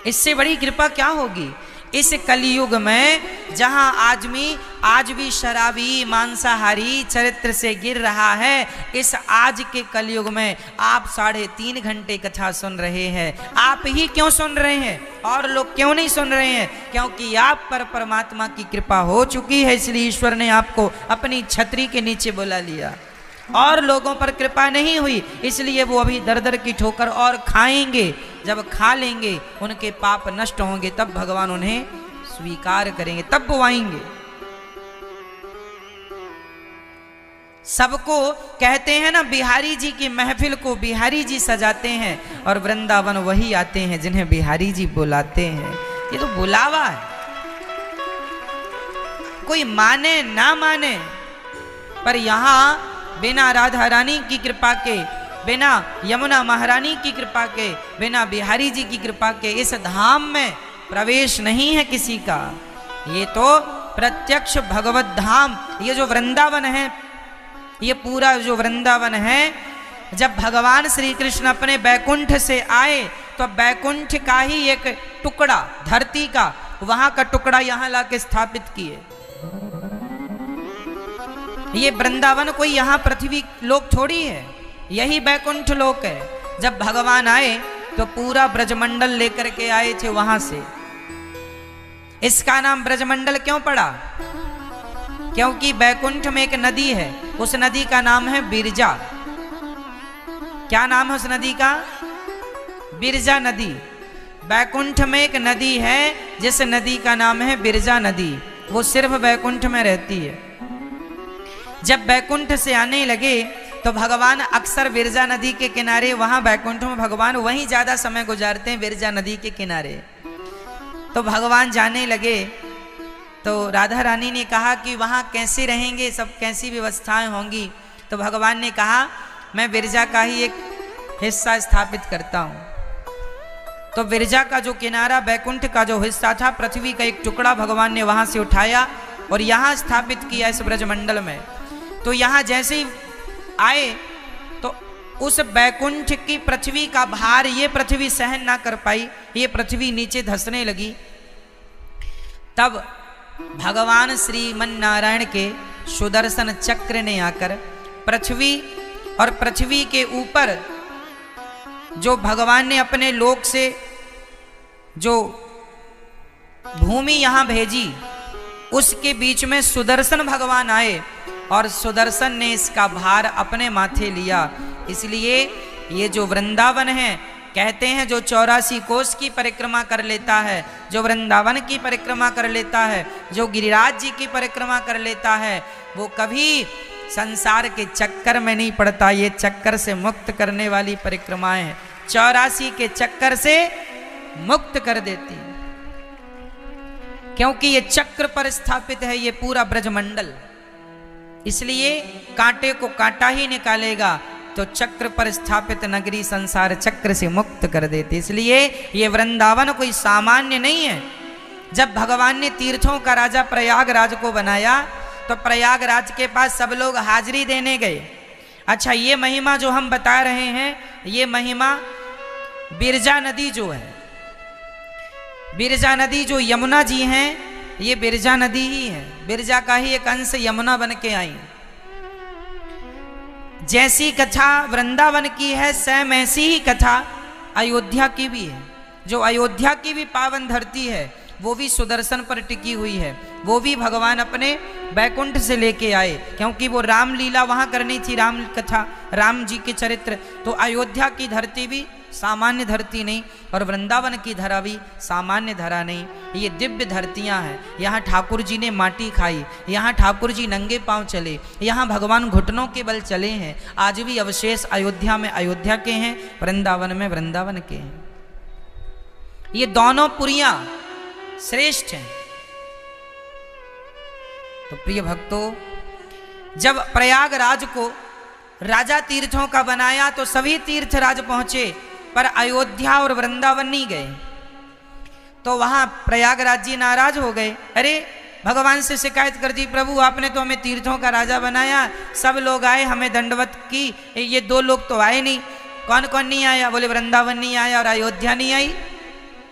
इससे बड़ी कृपा क्या होगी इस कलयुग में, जहां आदमी आज भी शराबी मांसाहारी चरित्र से गिर रहा है। इस आज के कलयुग में आप 3.5 घंटे कथा सुन रहे हैं। आप ही क्यों सुन रहे हैं, और लोग क्यों नहीं सुन रहे हैं? क्योंकि आप पर परमात्मा की कृपा हो चुकी है, इसलिए ईश्वर ने आपको अपनी छतरी के नीचे बुला लिया। और लोगों पर कृपा नहीं हुई, इसलिए वो अभी दर दर की ठोकर और खाएंगे। जब खा लेंगे उनके पाप नष्ट होंगे, तब भगवान उन्हें स्वीकार करेंगे, तब वो आएंगे। सबको कहते हैं ना, बिहारी जी की महफिल को बिहारी जी सजाते हैं, और वृंदावन वही आते हैं जिन्हें बिहारी जी बुलाते हैं। ये तो बुलावा है, कोई माने ना माने, पर यहां बिना राधा रानी की कृपा के, बिना यमुना महारानी की कृपा के, बिना बिहारी जी की कृपा के इस धाम में प्रवेश नहीं है किसी का। ये तो प्रत्यक्ष भगवत धाम, ये जो वृंदावन है, ये पूरा जो वृंदावन है, जब भगवान श्री कृष्ण अपने बैकुंठ से आए तो बैकुंठ का ही एक टुकड़ा, धरती का, वहां का टुकड़ा यहां लाके स्थापित किए। ये वृंदावन कोई यहाँ पृथ्वी लोक थोड़ी है, यही बैकुंठ लोक है। जब भगवान आए तो पूरा ब्रजमंडल लेकर के आए थे वहां से। इसका नाम ब्रजमंडल क्यों पड़ा? क्योंकि बैकुंठ में एक नदी है, उस नदी का नाम है बिरजा। क्या नाम है उस नदी का? बिरजा नदी। बैकुंठ में एक नदी है जिस नदी का नाम है बिरजा नदी, वो सिर्फ बैकुंठ में रहती है। जब बैकुंठ से आने लगे तो भगवान अक्सर बिरजा नदी के किनारे, वहां बैकुंठ में भगवान वहीं ज्यादा समय गुजारते हैं, बिरजा नदी के किनारे। तो भगवान जाने लगे तो राधा रानी ने कहा कि वहां कैसे रहेंगे, सब कैसी व्यवस्थाएं होंगी? तो भगवान ने कहा मैं बिरजा का ही एक हिस्सा स्थापित करता हूं। तो बिरजा का जो किनारा, बैकुंठ का जो हिस्सा था, पृथ्वी का एक टुकड़ा भगवान ने वहां से उठाया और यहां स्थापित किया इस ब्रजमंडल में। तो यहां जैसे ही आए तो उस बैकुंठ की पृथ्वी का भार ये पृथ्वी सहन ना कर पाई, ये पृथ्वी नीचे धंसने लगी। तब भगवान श्रीमन नारायण के सुदर्शन चक्र ने आकर पृथ्वी और पृथ्वी के ऊपर जो भगवान ने अपने लोक से जो भूमि यहां भेजी, उसके बीच में सुदर्शन भगवान आए और सुदर्शन ने इसका भार अपने माथे लिया। इसलिए ये जो वृंदावन है, कहते हैं जो 84 कोस की परिक्रमा कर लेता है, जो वृंदावन की परिक्रमा कर लेता है, जो गिरिराज जी की परिक्रमा कर लेता है, वो कभी संसार के चक्कर में नहीं पड़ता। ये चक्कर से मुक्त करने वाली परिक्रमाएं हैं, 84 के चक्कर से मुक्त कर देती, क्योंकि ये चक्र पर स्थापित है ये पूरा ब्रजमंडल। इसलिए कांटे को कांटा ही निकालेगा, तो चक्र पर स्थापित नगरी संसार चक्र से मुक्त कर देती। इसलिए ये वृंदावन कोई सामान्य नहीं है। जब भगवान ने तीर्थों का राजा प्रयागराज को बनाया तो प्रयागराज के पास सब लोग हाजिरी देने गए। अच्छा, ये महिमा जो हम बता रहे हैं, ये महिमा बिरजा नदी जो है, बिरजा नदी जो यमुना जी हैं, ये बिरजा नदी ही है। बिरजा का ही एक अंश यमुना बन के आई। जैसी कथा वृंदावन की है, सेम ऐसी ही कथा अयोध्या की भी है। जो अयोध्या की भी पावन धरती है, वो भी सुदर्शन पर टिकी हुई है। वो भी भगवान अपने बैकुंठ से लेके आए, क्योंकि वो रामलीला वहां करनी थी, राम कथा, राम जी के चरित्र। तो अयोध्या की धरती भी सामान्य धरती नहीं, और वृंदावन की धरा भी सामान्य धरा नहीं। ये दिव्य धरतियां हैं। यहाँ ठाकुर जी ने माटी खाई, यहाँ ठाकुर जी नंगे पांव चले, यहाँ भगवान घुटनों के बल चले हैं। आज भी अवशेष अयोध्या में अयोध्या के हैं, वृंदावन में वृंदावन के हैं। ये दोनों पुरियां श्रेष्ठ हैं। तो प्रिय भक्तों, जब प्रयागराज को राजा तीर्थों का बनाया तो सभी तीर्थराज पहुंचे, पर अयोध्या और वृंदावन नहीं गए। तो वहां प्रयागराज जी नाराज हो गए। अरे भगवान से शिकायत कर दी, प्रभु आपने तो हमें तीर्थों का राजा बनाया, सब लोग आए, हमें दंडवत की, ये 2 लोग तो आए नहीं। कौन कौन नहीं आया? बोले वृंदावन नहीं आया और अयोध्या नहीं आई।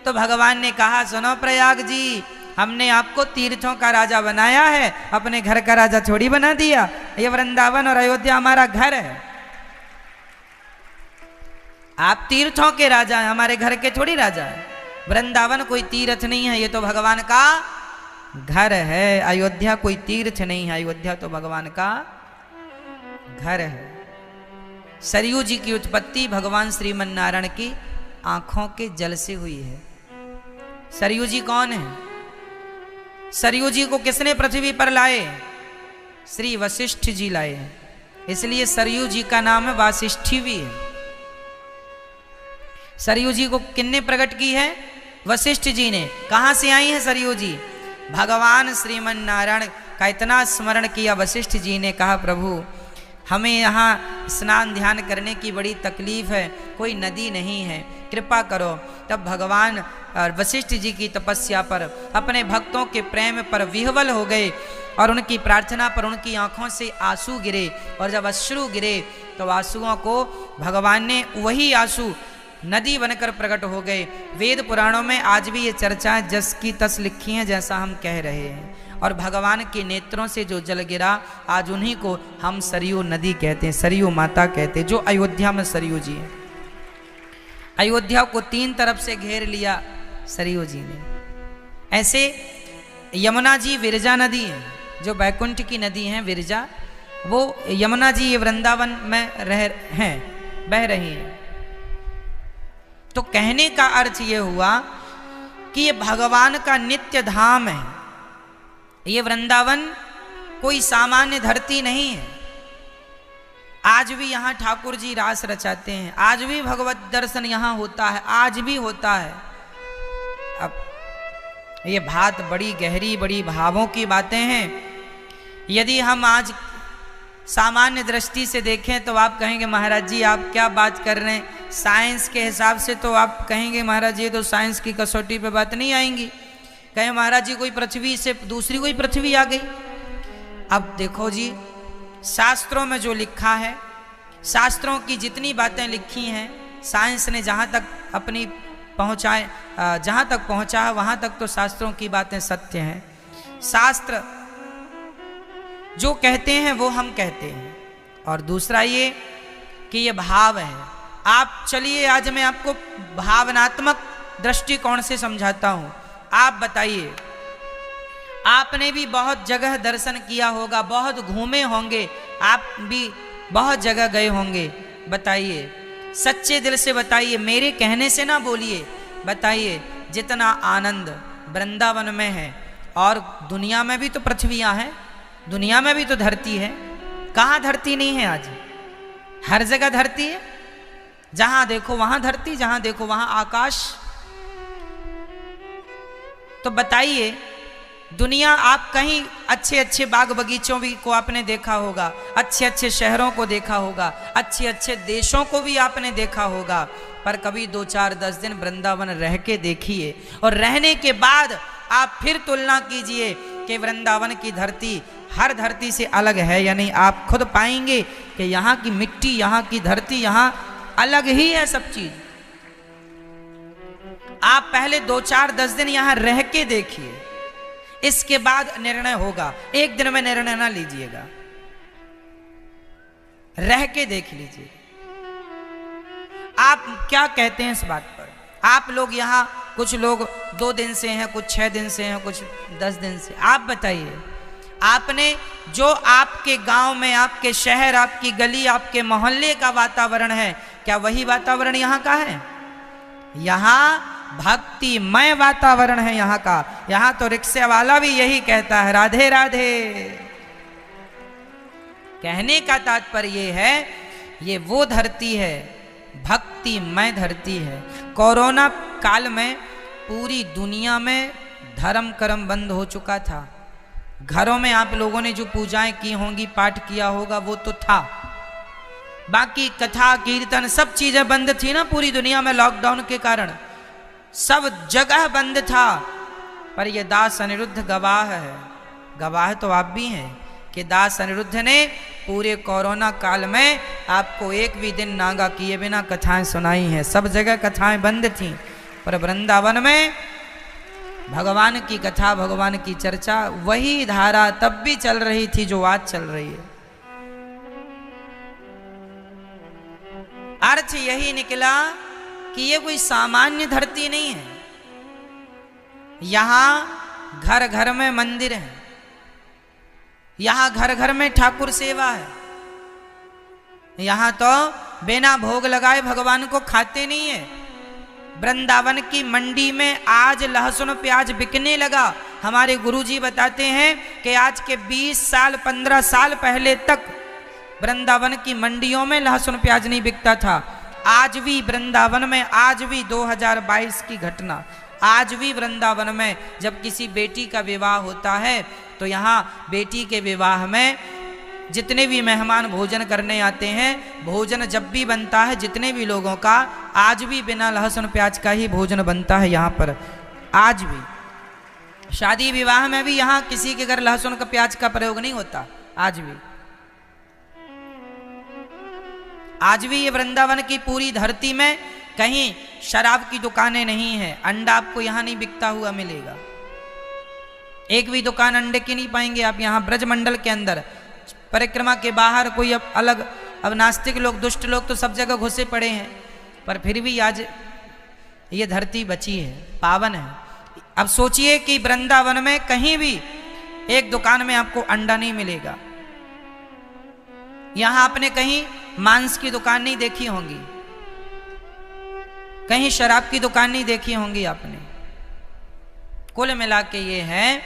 तो भगवान ने कहा, सुनो प्रयाग जी, हमने आपको तीर्थों का राजा बनाया है, अपने घर का राजा थोड़ी बना दिया। ये वृंदावन और अयोध्या हमारा घर है, आप तीर्थों के राजा हैं, हमारे घर के थोड़ी राजा है। वृंदावन कोई तीर्थ नहीं है, ये तो भगवान का घर है। अयोध्या कोई तीर्थ नहीं है, अयोध्या तो भगवान का घर है। सरयू जी की उत्पत्ति भगवान श्रीमन नारायण की आंखों के जल से हुई है। सरयू जी कौन है? सरयू जी को किसने पृथ्वी पर लाए? श्री वशिष्ठ जी लाए हैं, इसलिए सरयू जी का नाम है वासिष्ठी भी है। सरयू जी को किसने प्रकट की है? वशिष्ठ जी ने। कहां से आई है सरयू जी? भगवान श्रीमन नारायण का इतना स्मरण किया वशिष्ठ जी ने, कहा प्रभु हमें यहाँ स्नान ध्यान करने की बड़ी तकलीफ है, कोई नदी नहीं है, कृपा करो। तब भगवान वशिष्ठ जी की तपस्या पर, अपने भक्तों के प्रेम पर विह्वल हो गए और उनकी प्रार्थना पर उनकी आंखों से आंसू गिरे। और जब अश्रु गिरे तो आंसुओं को भगवान ने वही आंसू नदी बनकर प्रकट हो गए। वेद पुराणों में आज भी ये चर्चाएं जस की तस लिखी हैं, जैसा हम कह रहे हैं। और भगवान के नेत्रों से जो जल गिरा, आज उन्हीं को हम सरयू नदी कहते हैं, सरयू माता कहते हैं, जो अयोध्या में सरयू जी है। अयोध्या को 3 तरफ से घेर लिया सरयू जी ने। ऐसे यमुना जी विरजा नदी है, जो बैकुंठ की नदी है विरजा, वो यमुना जी ये वृंदावन में बह रही है। तो कहने का अर्थ ये हुआ कि ये भगवान का नित्य धाम है। ये वृंदावन कोई सामान्य धरती नहीं है। आज भी यहाँ ठाकुर जी रास रचाते हैं, आज भी भगवत दर्शन यहाँ होता है, आज भी होता है। अब ये बात बड़ी गहरी, बड़ी भावों की बातें हैं। यदि हम आज सामान्य दृष्टि से देखें तो आप कहेंगे महाराज जी आप क्या बात कर रहे हैं, साइंस के हिसाब से तो आप कहेंगे महाराज जी तो साइंस की कसौटी पे बात नहीं आएंगी। कहें महाराज जी कोई पृथ्वी से दूसरी कोई पृथ्वी आ गई। अब देखो जी, शास्त्रों में जो लिखा है, शास्त्रों की जितनी बातें लिखी हैं, साइंस ने जहाँ तक अपनी जहाँ तक पहुँचा है वहाँ तक तो शास्त्रों की बातें सत्य हैं। शास्त्र जो कहते हैं वो हम कहते हैं। और दूसरा ये कि ये भाव है। आप चलिए आज मैं आपको भावनात्मक दृष्टिकोण से समझाता हूँ। आप बताइए, आपने भी बहुत जगह दर्शन किया होगा, बहुत घूमे होंगे, आप भी बहुत जगह गए होंगे। बताइए, सच्चे दिल से बताइए, मेरे कहने से ना बोलिए, बताइए जितना आनंद वृंदावन में है, और दुनिया में भी तो पृथ्वियाँ हैं, दुनिया में भी तो धरती है। कहाँ धरती नहीं है? आज हर जगह धरती है, जहां देखो वहां धरती, जहां देखो वहां आकाश। तो बताइए, दुनिया आप कहीं अच्छे अच्छे बाग बगीचों भी को आपने देखा होगा, अच्छे अच्छे शहरों को देखा होगा, अच्छे अच्छे देशों को भी आपने देखा होगा, पर कभी 2, 4, 10 दिन वृंदावन रह के देखिए, और रहने के बाद आप फिर तुलना कीजिए कि वृंदावन की धरती हर धरती से अलग है या नहीं। आप खुद पाएंगे कि यहाँ की मिट्टी, यहाँ की धरती, यहाँ अलग ही है सब चीज। आप पहले 2, 4, 10 दिन यहाँ रह के देखिए, इसके बाद निर्णय होगा। एक दिन में निर्णय ना लीजिएगा, रह के देख लीजिए। आप क्या कहते हैं इस बात पर? आप लोग यहाँ, कुछ लोग 2 दिन से हैं, कुछ 6 दिन से हैं, कुछ 10 दिन से। आप बताइए, आपने जो आपके गांव में, आपके शहर, आपकी गली, आपके मोहल्ले का वातावरण है, क्या वही वातावरण यहाँ का है? यहाँ भक्तिमय वातावरण है यहाँ का। यहाँ तो रिक्शे वाला भी यही कहता है राधे राधे। कहने का तात्पर्य है ये वो धरती है, भक्तिमय धरती है। कोरोना काल में पूरी दुनिया में धर्म कर्म बंद हो चुका था। घरों में आप लोगों ने जो पूजाएं की होंगी, पाठ किया होगा, वो तो था। बाकी कथा कीर्तन सब चीजें बंद थी ना पूरी दुनिया में, लॉकडाउन के कारण सब जगह बंद था। पर ये दास अनिरुद्ध गवाह है, गवाह तो आप भी हैं कि दास अनिरुद्ध ने पूरे कोरोना काल में आपको एक भी दिन नागा किए बिना कथाएं सुनाई हैं। सब जगह कथाएं बंद थीं, पर वृंदावन में भगवान की कथा, भगवान की चर्चा, वही धारा तब भी चल रही थी जो आज चल रही है। अर्थ यही निकला कि ये कोई सामान्य धरती नहीं है। यहां घर घर में मंदिर है, यहां घर घर में ठाकुर सेवा है। यहां तो बिना भोग लगाए भगवान को खाते नहीं है। वृंदावन की मंडी में आज लहसुन प्याज बिकने लगा। हमारे गुरुजी बताते हैं कि आज के 20 साल 15 साल पहले तक वृंदावन की मंडियों में लहसुन प्याज नहीं बिकता था। आज भी वृंदावन में, आज भी 2022 की घटना, आज भी वृंदावन में जब किसी बेटी का विवाह होता है तो यहाँ बेटी के विवाह में जितने भी मेहमान भोजन करने आते हैं, भोजन जब भी बनता है जितने भी लोगों का, आज भी बिना लहसुन प्याज का ही भोजन बनता है यहाँ पर। आज भी शादी विवाह में भी यहाँ किसी के घर लहसुन का प्याज का प्रयोग नहीं होता। आज भी, आज भी ये वृंदावन की पूरी धरती में कहीं शराब की दुकानें नहीं है। अंडा आपको यहाँ नहीं बिकता हुआ मिलेगा। एक भी दुकान अंडे की नहीं पाएंगे आप यहाँ ब्रजमंडल के अंदर। परिक्रमा के बाहर कोई अब अलग, अब नास्तिक लोग, दुष्ट लोग तो सब जगह घुसे पड़े हैं, पर फिर भी आज ये धरती बची है, पावन है। अब सोचिए कि वृंदावन में कहीं भी एक दुकान में आपको अंडा नहीं मिलेगा। यहां आपने कहीं मांस की दुकान नहीं देखी होंगी, कहीं शराब की दुकान नहीं देखी होंगी आपने। कुल मिला के ये है,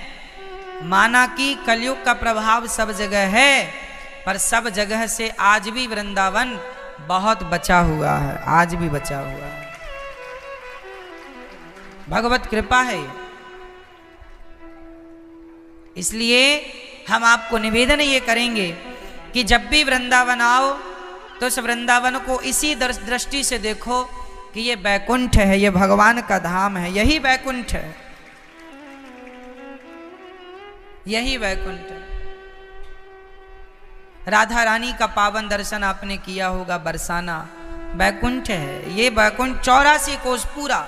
माना कि कलयुग का प्रभाव सब जगह है, पर सब जगह से आज भी वृंदावन बहुत बचा हुआ है, आज भी बचा हुआ है। भगवत कृपा है। इसलिए हम आपको निवेदन ये करेंगे कि जब भी वृंदावन आओ तो उस वृंदावन को इसी दृष्टि से देखो कि ये बैकुंठ है, ये भगवान का धाम है, यही बैकुंठ है, यही बैकुंठ है। राधा रानी का पावन दर्शन आपने किया होगा, बरसाना बैकुंठ है। ये बैकुंठ 84 कोस पूरा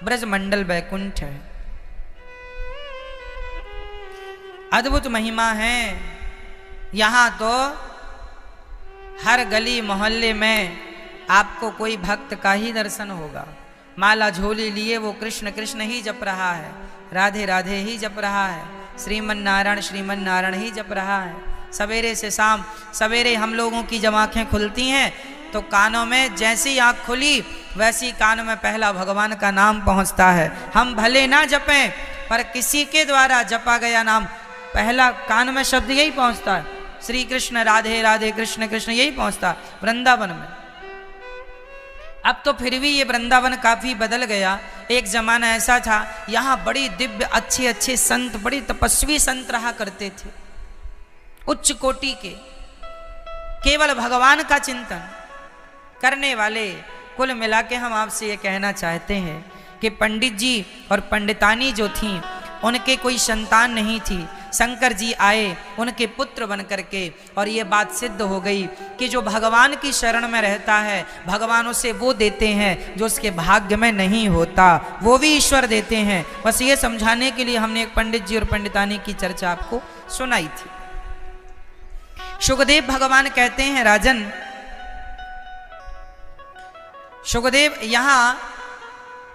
ब्रजमंडल बैकुंठ है। अद्भुत महिमा है। यहां तो हर गली मोहल्ले में आपको कोई भक्त का ही दर्शन होगा। माला झोली लिए वो कृष्ण कृष्ण ही जप रहा है, राधे राधे ही जप रहा है, श्रीमन नारायण ही जप रहा है। सवेरे से शाम, सवेरे हम लोगों की जब आँखें खुलती हैं तो कानों में जैसी आँख खुली वैसी कान में पहला भगवान का नाम पहुँचता है। हम भले ना जपें, पर किसी के द्वारा जपा गया नाम पहला कान में शब्द यही पहुँचता है, श्री कृष्ण राधे राधे कृष्ण कृष्ण, यही पहुँचता वृंदावन में। अब तो फिर भी ये वृंदावन काफ़ी बदल गया। एक ज़माना ऐसा था, यहाँ बड़ी दिव्य अच्छे अच्छे संत, बड़ी तपस्वी संत रहा करते थे, उच्च कोटि के, केवल भगवान का चिंतन करने वाले। कुल मिला के हम आपसे ये कहना चाहते हैं कि पंडित जी और पंडितानी जो थीं उनके कोई संतान नहीं थी। शंकर जी आए उनके पुत्र बन करके, और ये बात सिद्ध हो गई कि जो भगवान की शरण में रहता है भगवान उसे वो देते हैं जो उसके भाग्य में नहीं होता, वो भी ईश्वर देते हैं। बस ये समझाने के लिए हमने एक पंडित जी और पंडितानी की चर्चा आपको सुनाई थी। शुकदेव भगवान कहते हैं, राजन शुकदेव, यहां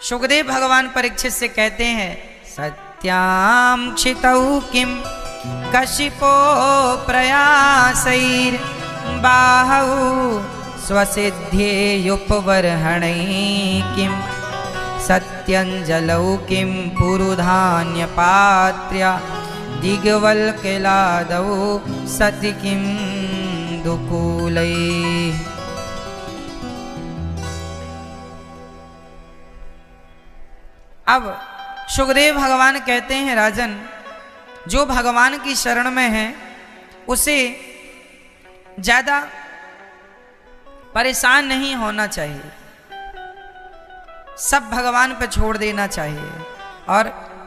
शुकदेव भगवान परीक्षित से कहते हैं, सत्यां क्षितौ किम कशिपो प्रयासैर बाहु स्वसिद्धेयुपवर्हणै किम सत्यञ्जलौ किं पुरुधान्यपात्र्या दिग्वल्क्यलादौ सति किं दुकूलैः। अब सुखदेव भगवान कहते हैं, राजन, जो भगवान की शरण में है उसे ज्यादा परेशान नहीं होना चाहिए, सब भगवान पर छोड़ देना चाहिए और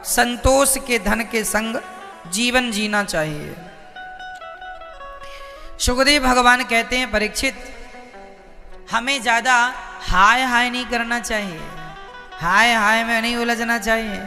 संतोष के धन के संग जीवन जीना चाहिए। सुखदेव भगवान कहते हैं, परीक्षित, हमें ज्यादा हाय हाय नहीं करना चाहिए, हाय हाय में नहीं उलझना चाहिए।